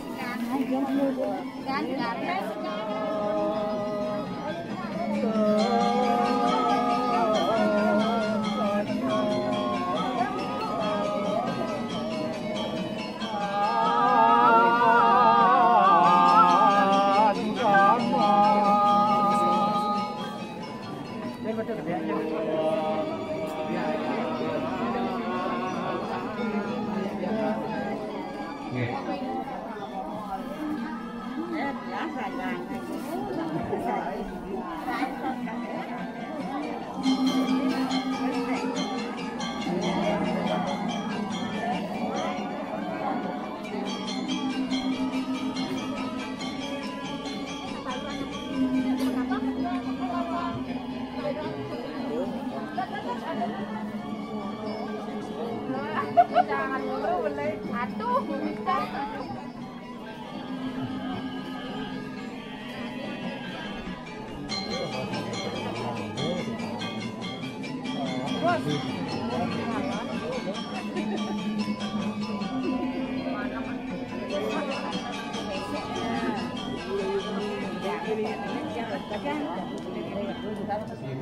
[SPEAKER 3] Jangan dulu boleh. Atuh, bisa.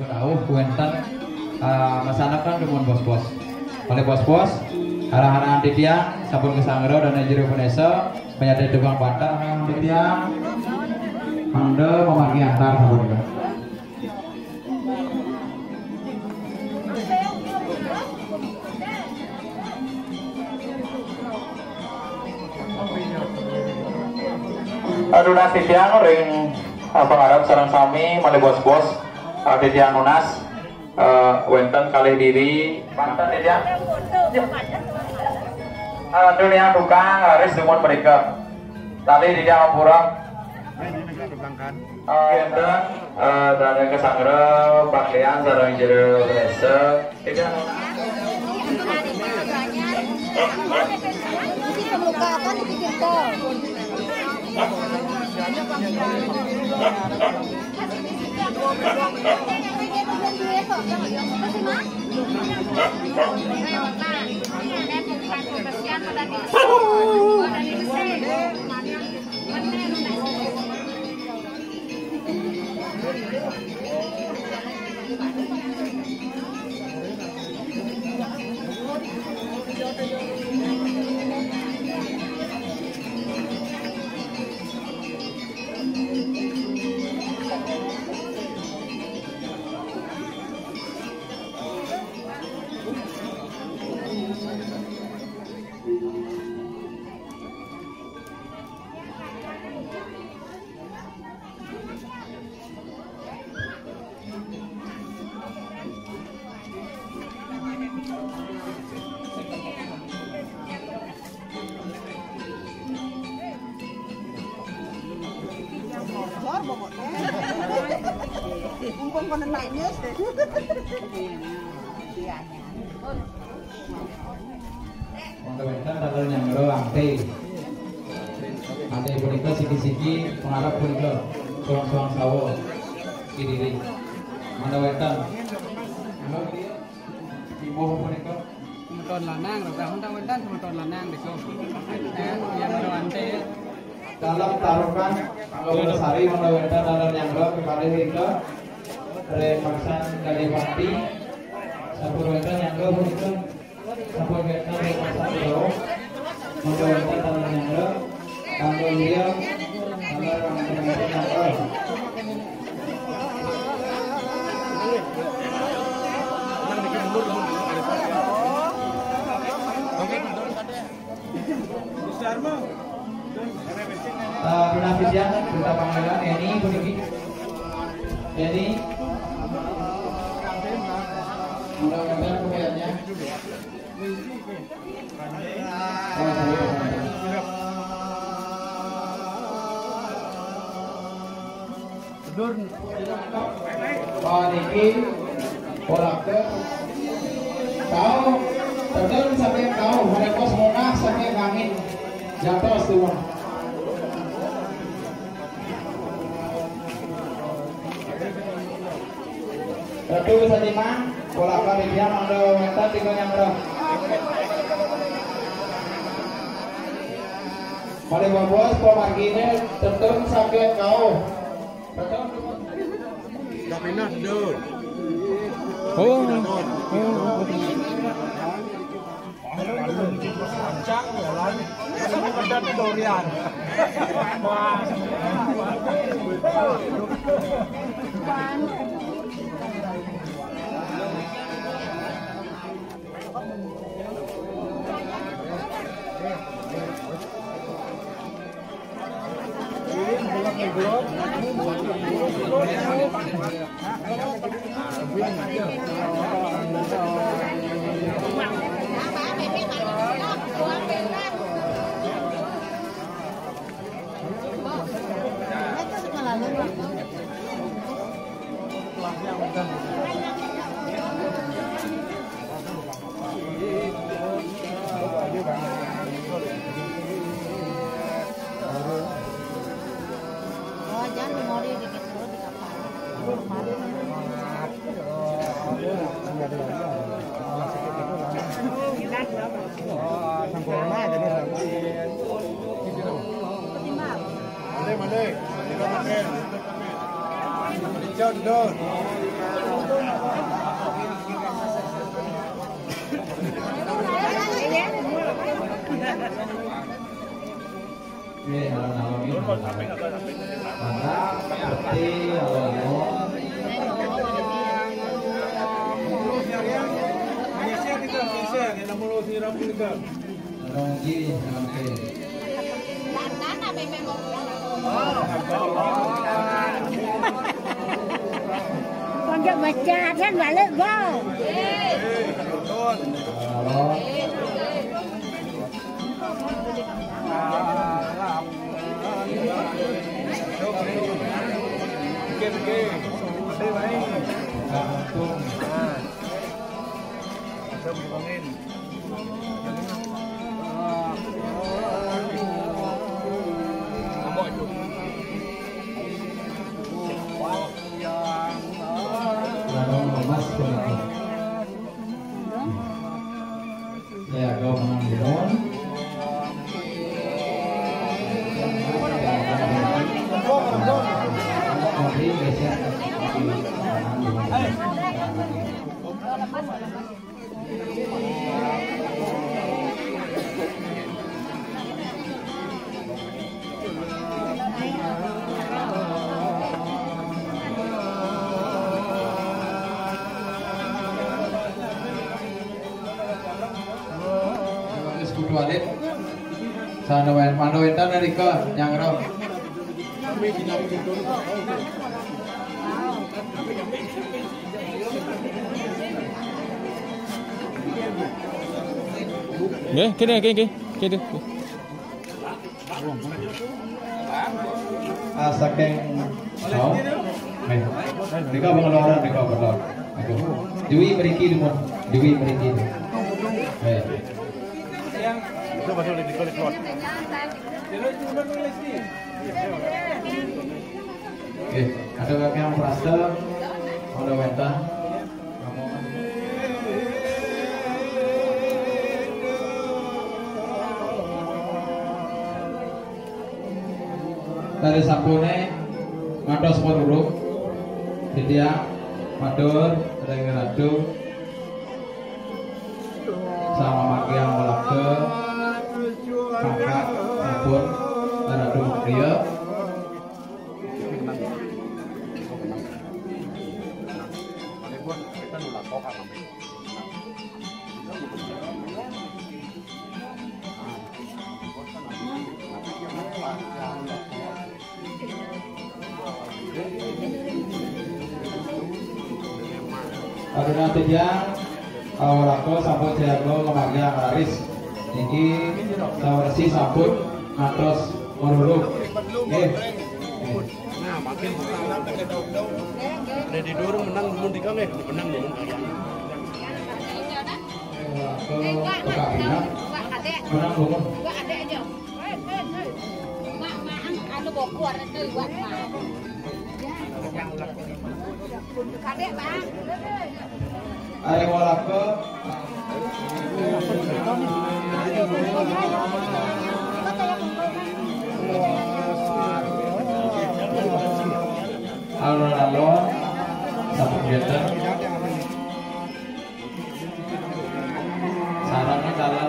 [SPEAKER 8] Tahu kuentan masyarakat dengan bos-bos. Oleh bos-bos Arah-arahan titiang sampun kesanggero dan jero Vanessa penyadap tukang pantar titiang mangde memargi antar sampun ka. Aduh nasi tiang ring pengarap sarang sami malih bos-bos titiang unas wenten kali diri panten titiang aduh yang tukang laris dumon mereka tali titiang ampura enten dan kesanggera pakaian sarang jero Vanessa titiang
[SPEAKER 3] Pelukakan dibikin tol. Kumpul konon naiknya sih.
[SPEAKER 8] Mengkawenkan tanggal nyangro lantai punika siki-siki pengarap punika suang-suang sawo kidiri mengkawenkan ibu punika
[SPEAKER 6] Temeton lanang, rahun tawentan temeton lanang deko. Yang lantai
[SPEAKER 8] dalam taruhan Angga Sari mengkawenkan tanggal nyangro kembali punika remaksan dari Pati sampurwenten nyangro punika sampurwenten remaksan jauh mengkawenkan tanggal nyangro tanggal dia tanggal rangkaian nyangro penafisian berita panggilan Eni puniki Eni mudah-mudahan kemudiannya niki polake kau betul sampai kau mereka semua sampai angin jatuh semua. Betul saja mang, pola kali dia mangga mental tiga nyamra. Pada bos pemargine tentu sampai kau. Betul.
[SPEAKER 2] Tapi nak dud. Cak jalan. Ada durian.
[SPEAKER 8] Oke, alon-alon ini mantap, seperti alon-alon. Ronggi, oke.
[SPEAKER 3] Con cho baca kan balik go.
[SPEAKER 8] Ya, kau menang kudu alit sana mandowentan narika yang raw
[SPEAKER 1] Kini.
[SPEAKER 8] Saking no, mereka pengeluaran mereka berdoa. Dewi beriki dulu, Dewi beriki.
[SPEAKER 2] Coba sulit dikulik lot.
[SPEAKER 8] Oke, ada kakek yang merasa ada weta. Dari sampune ngatos poruruk dia madur reng radu sama maki yang melake kakak sampun radu dia Karena tejang awal aku sampun jago kemagian laris ini sawarsi sampun atos meruluk
[SPEAKER 2] Dedi Durung menang mun di kami menang mun
[SPEAKER 8] aku buka bina menang lumut
[SPEAKER 3] Adek aja. Mak anu bawa keluar itu buat mak. Adek bang.
[SPEAKER 8] Are walake alon-alon satu meter sarangnya dalam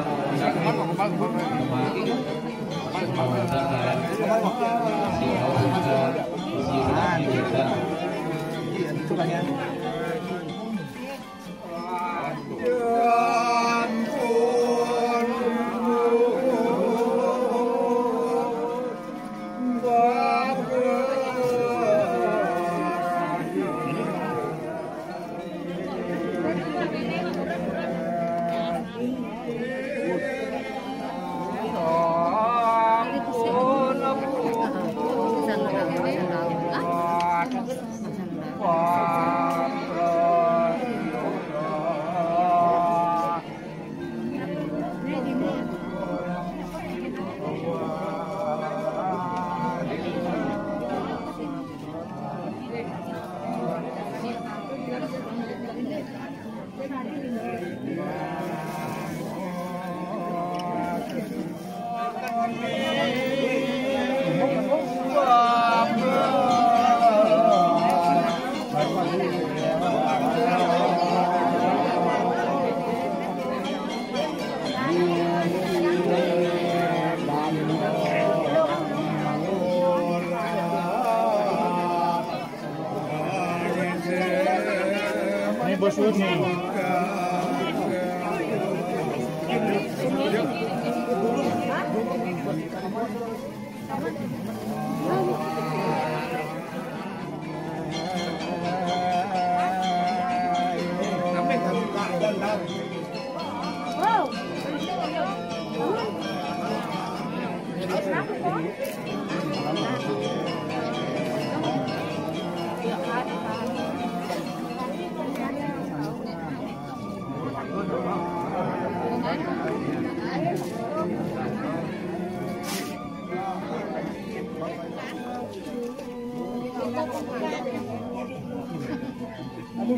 [SPEAKER 2] bos ini.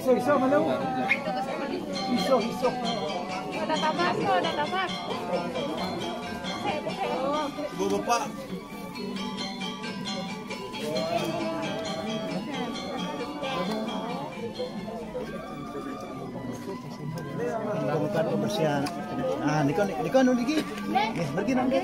[SPEAKER 2] Iso malu. Iso.
[SPEAKER 3] Ada tabak.
[SPEAKER 2] Bapak.
[SPEAKER 11] Bukan kebersihan. Ah, nikon niki. Nggih, pergi nang nggih.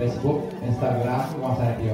[SPEAKER 8] Facebook, Instagram, WhatsApp dia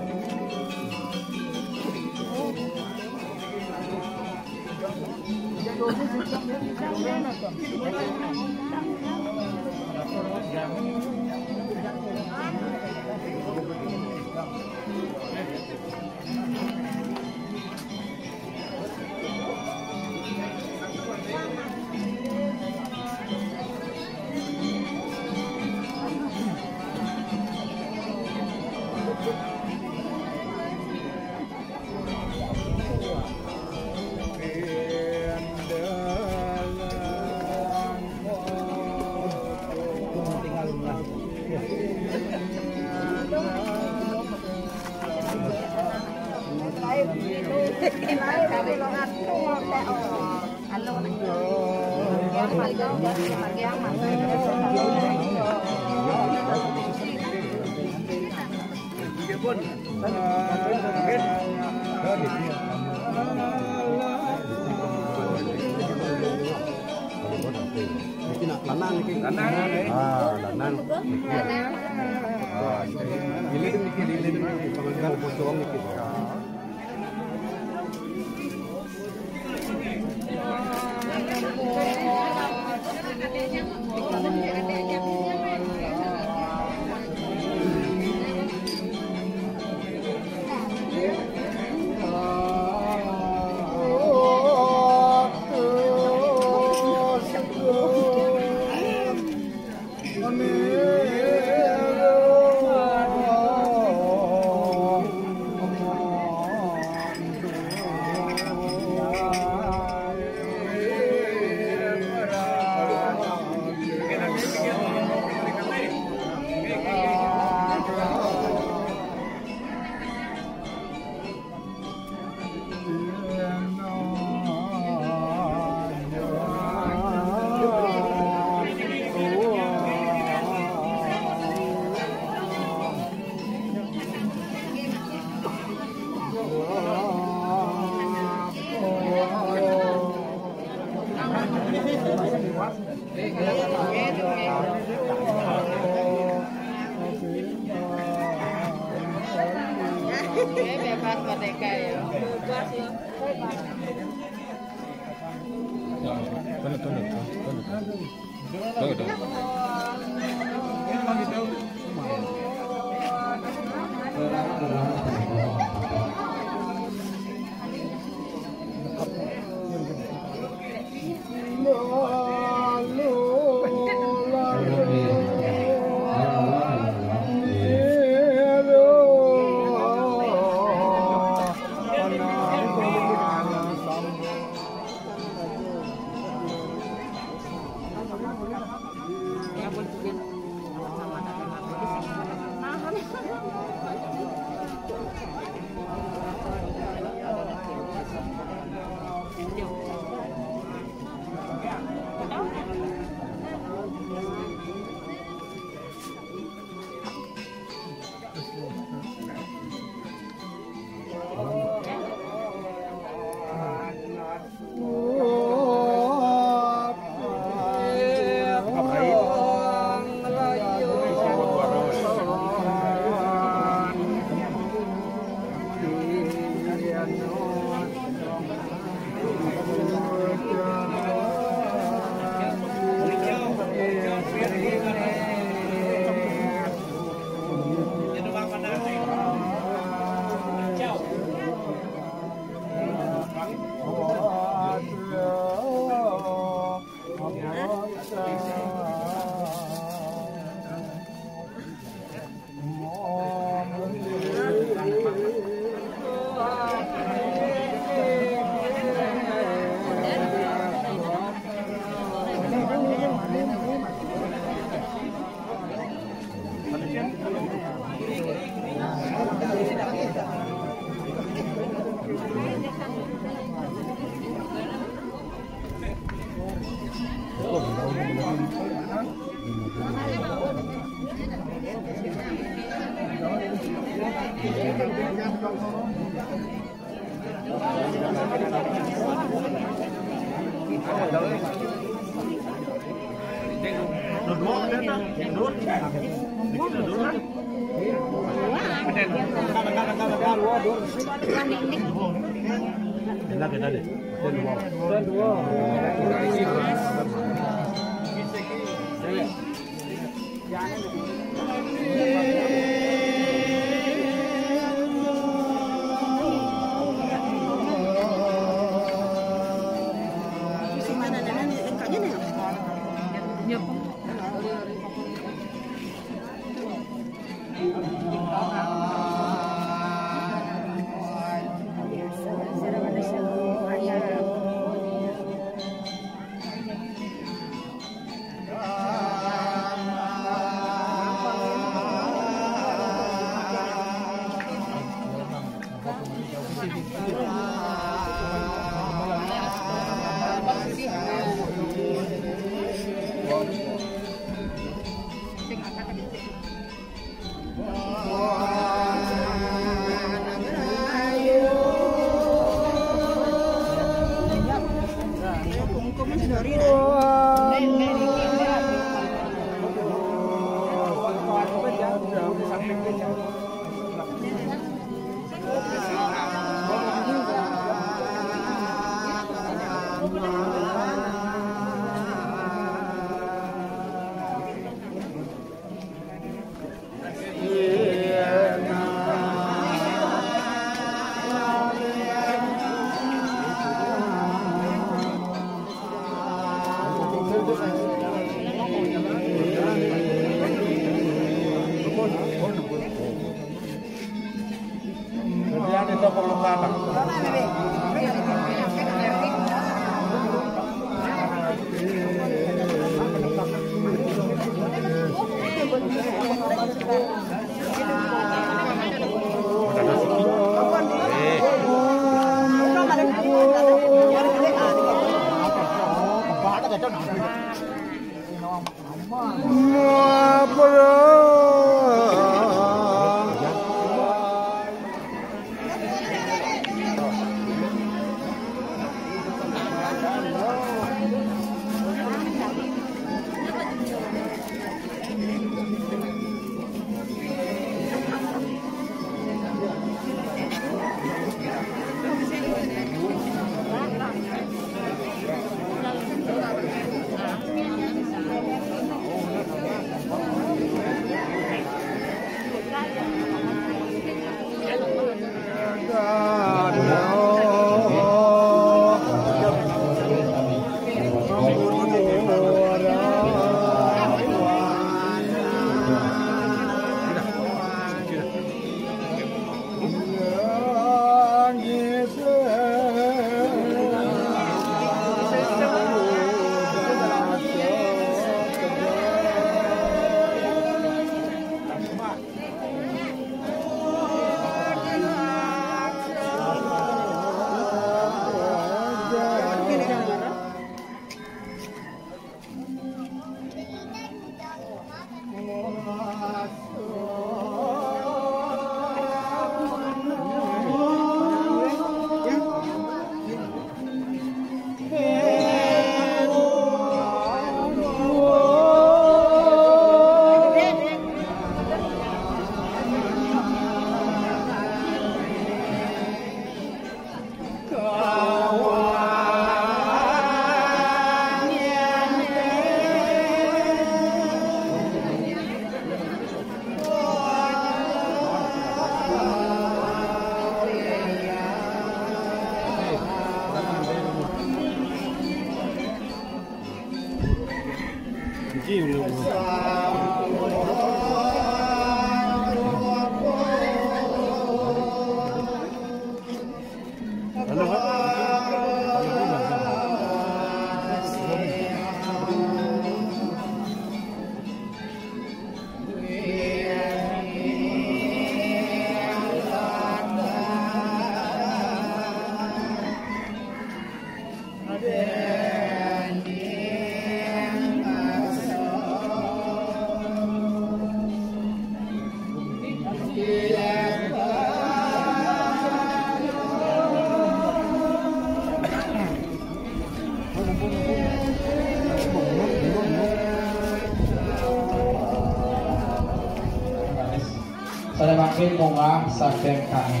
[SPEAKER 8] Saya makin munggah saking kami.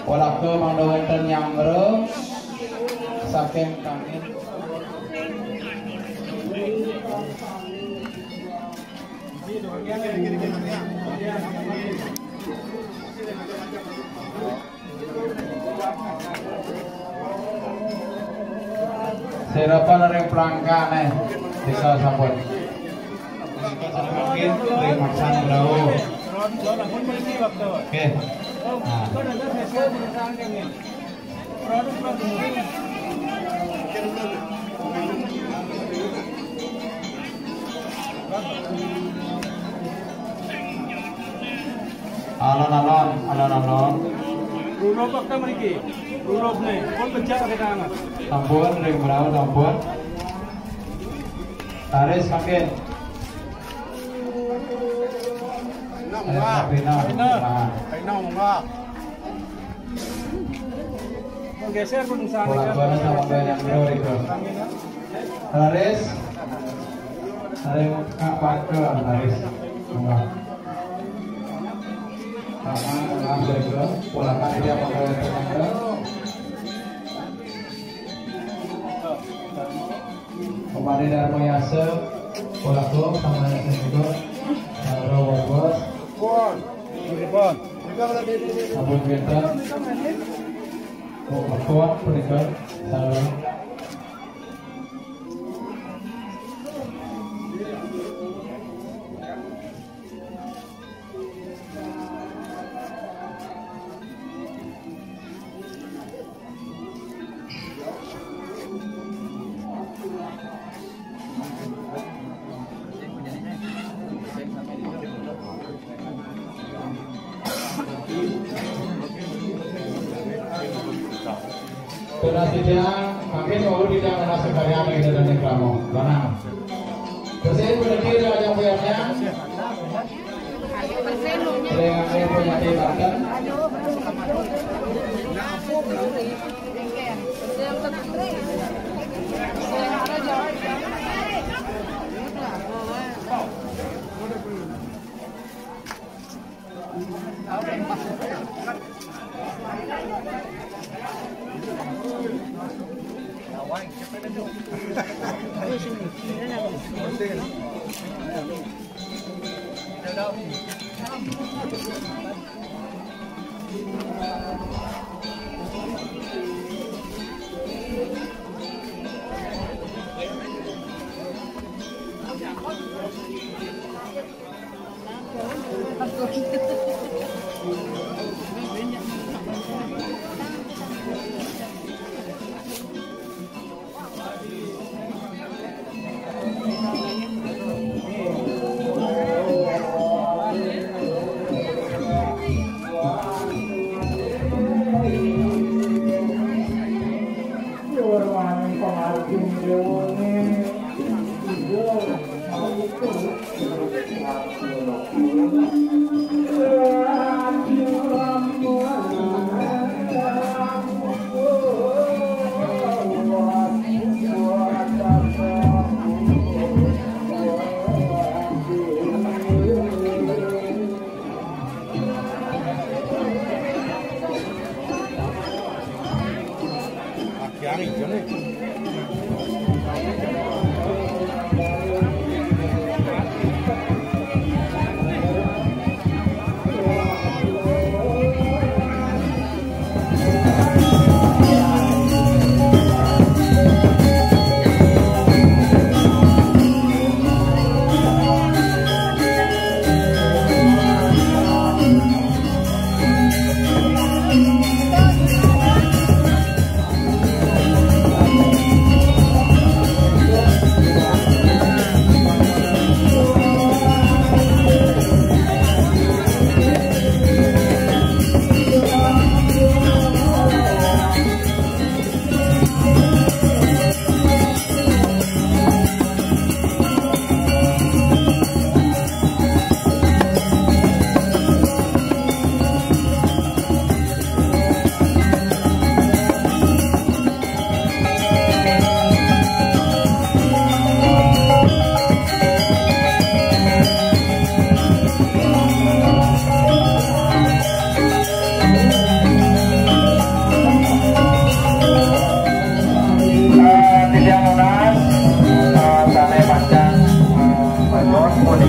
[SPEAKER 8] Walau ke mangdawen yang re saking kami. Serapan dari pelangka nih bisa sampun. Saya makin dari maksan berau. Oke. Alon-alon.
[SPEAKER 6] Rulo pakta mriki. Rulo nih. Pun becak kita anak.
[SPEAKER 8] Sampun ring berau sampun. Taris makin.
[SPEAKER 6] Pina munggah. Menggeser pun sana.
[SPEAKER 8] Bola sama yang bro itu. Taris. Ada kak Pak Taris. Munggah. Sama langsung bro. Bola kan dia pakai bro. Kembali dari Moyase. Bola klub sama yang juga. Bro bos. Sabun winter. Kuat penikar. Salam. Penasihat makin mau tidak masuk karya lagi dan reklamo. Mana? Bersihin berdiri aja puyarnya. Dengan air punya tibakan.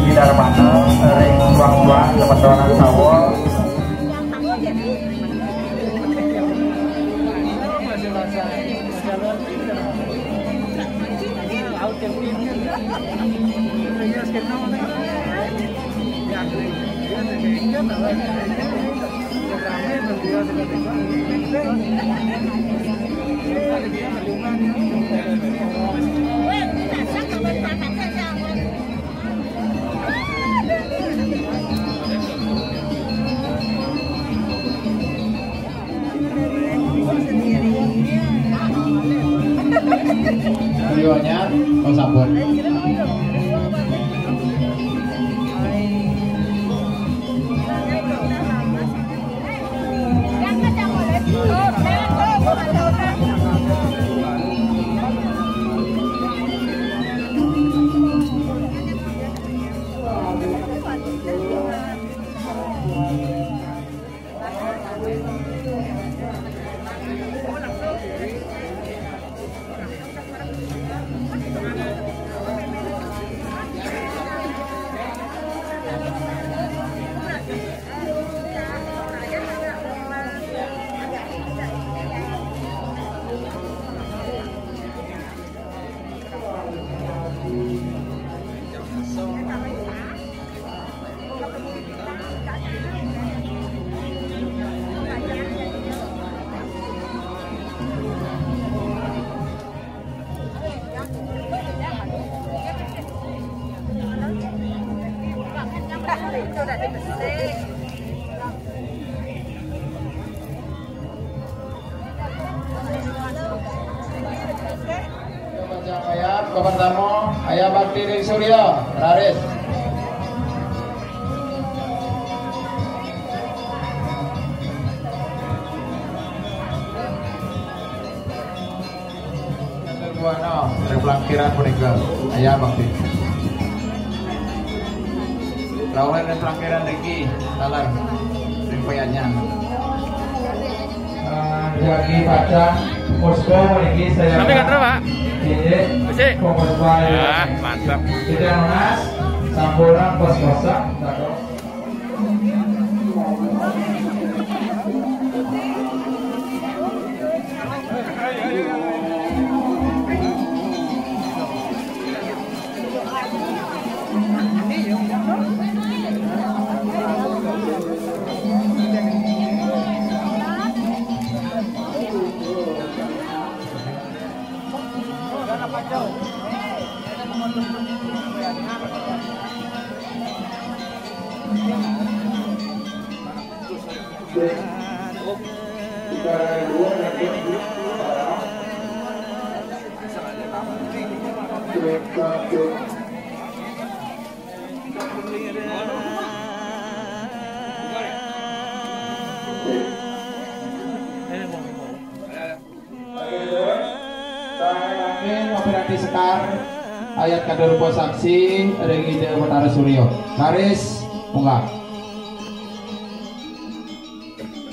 [SPEAKER 8] Diki Darmana ring suang-suang kepedonan sawo.
[SPEAKER 10] Videonya kau sabun. Kapan tamu ayah bakti dari Surya Raris. Buana dari pelangkiran punika ayah bakti. Lawan dan pelangkiran Riki talar rimpayanya.
[SPEAKER 8] Jagi Pacang Posko Riki saya.
[SPEAKER 1] Tapi kan Pak.
[SPEAKER 8] Ini
[SPEAKER 1] ya, mantap.
[SPEAKER 8] Kita Monas, Sampuran Pos-Posa,
[SPEAKER 10] Operasi Sekar ayat kadar rupa saksi Regi Dewa Batara Suryo Garis munggah.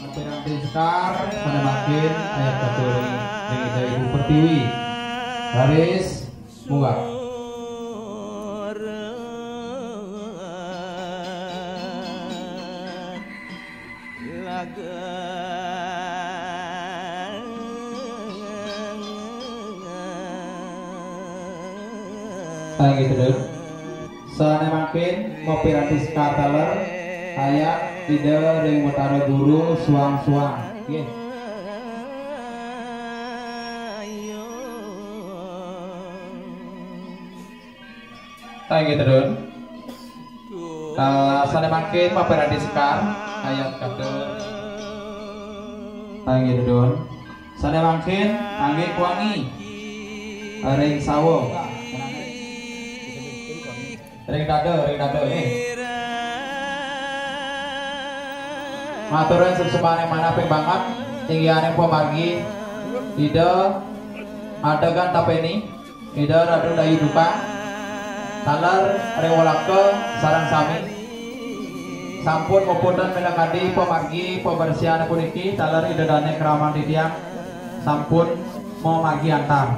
[SPEAKER 10] Operasi Sekar pada makin ayat kadar Regi Dewa Ibu Pertiwi Garis munggah. Gitu dulu. Soalnya makin kooperatif Kartaler ayat tidak ring Mutara Guru suang-suang. Oke. Gitu dulu. Soalnya makin kooperatif Kar ayat kata. Gitu dulu. Soalnya makin angge kuangi ring sawo. Ring dado nih. Maturan sesemane mana ping banget tinggiane pemargi ida adegan tapeni ida radu dai duka talar rewolake sarang sami sampun mupunten menakadi pemargi pembersihan puniki talar ida dane keraman di tiang sampun mau margi antar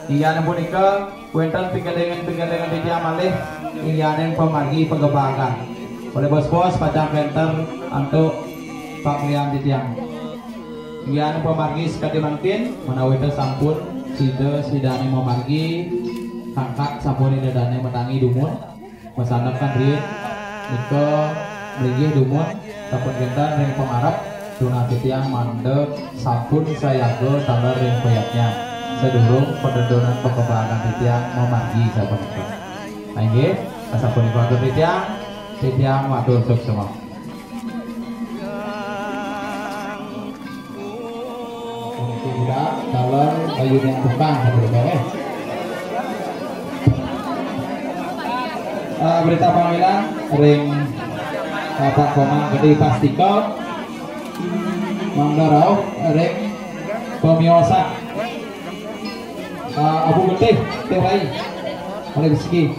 [SPEAKER 10] iyane punika
[SPEAKER 8] wonten pigelengan titiang malih ingyaning pemargi pegebagan. Oleh bos-bos pajang venter untuk paklian titiang. Ingyaning pemargi sekali mangkin menawi teh sampun sidane memargi kakak sampun dadane menangi dumun. Masanapkan rieu nika mrigi dumun sampun kinten ring pemarap duna titiang mandeg sampun sayaga taler ring payatnya. Sedurung pendodonan pekebagan titiang memargi sapunika. Nggih, sapunika atur titiang matur suksema. Budak taler ayun yang tukang sapunika. Berita panggilan ring Pak Komang Gede Pastika Manggarau ring pemiosa Abu Getih Tewai oleh Rizki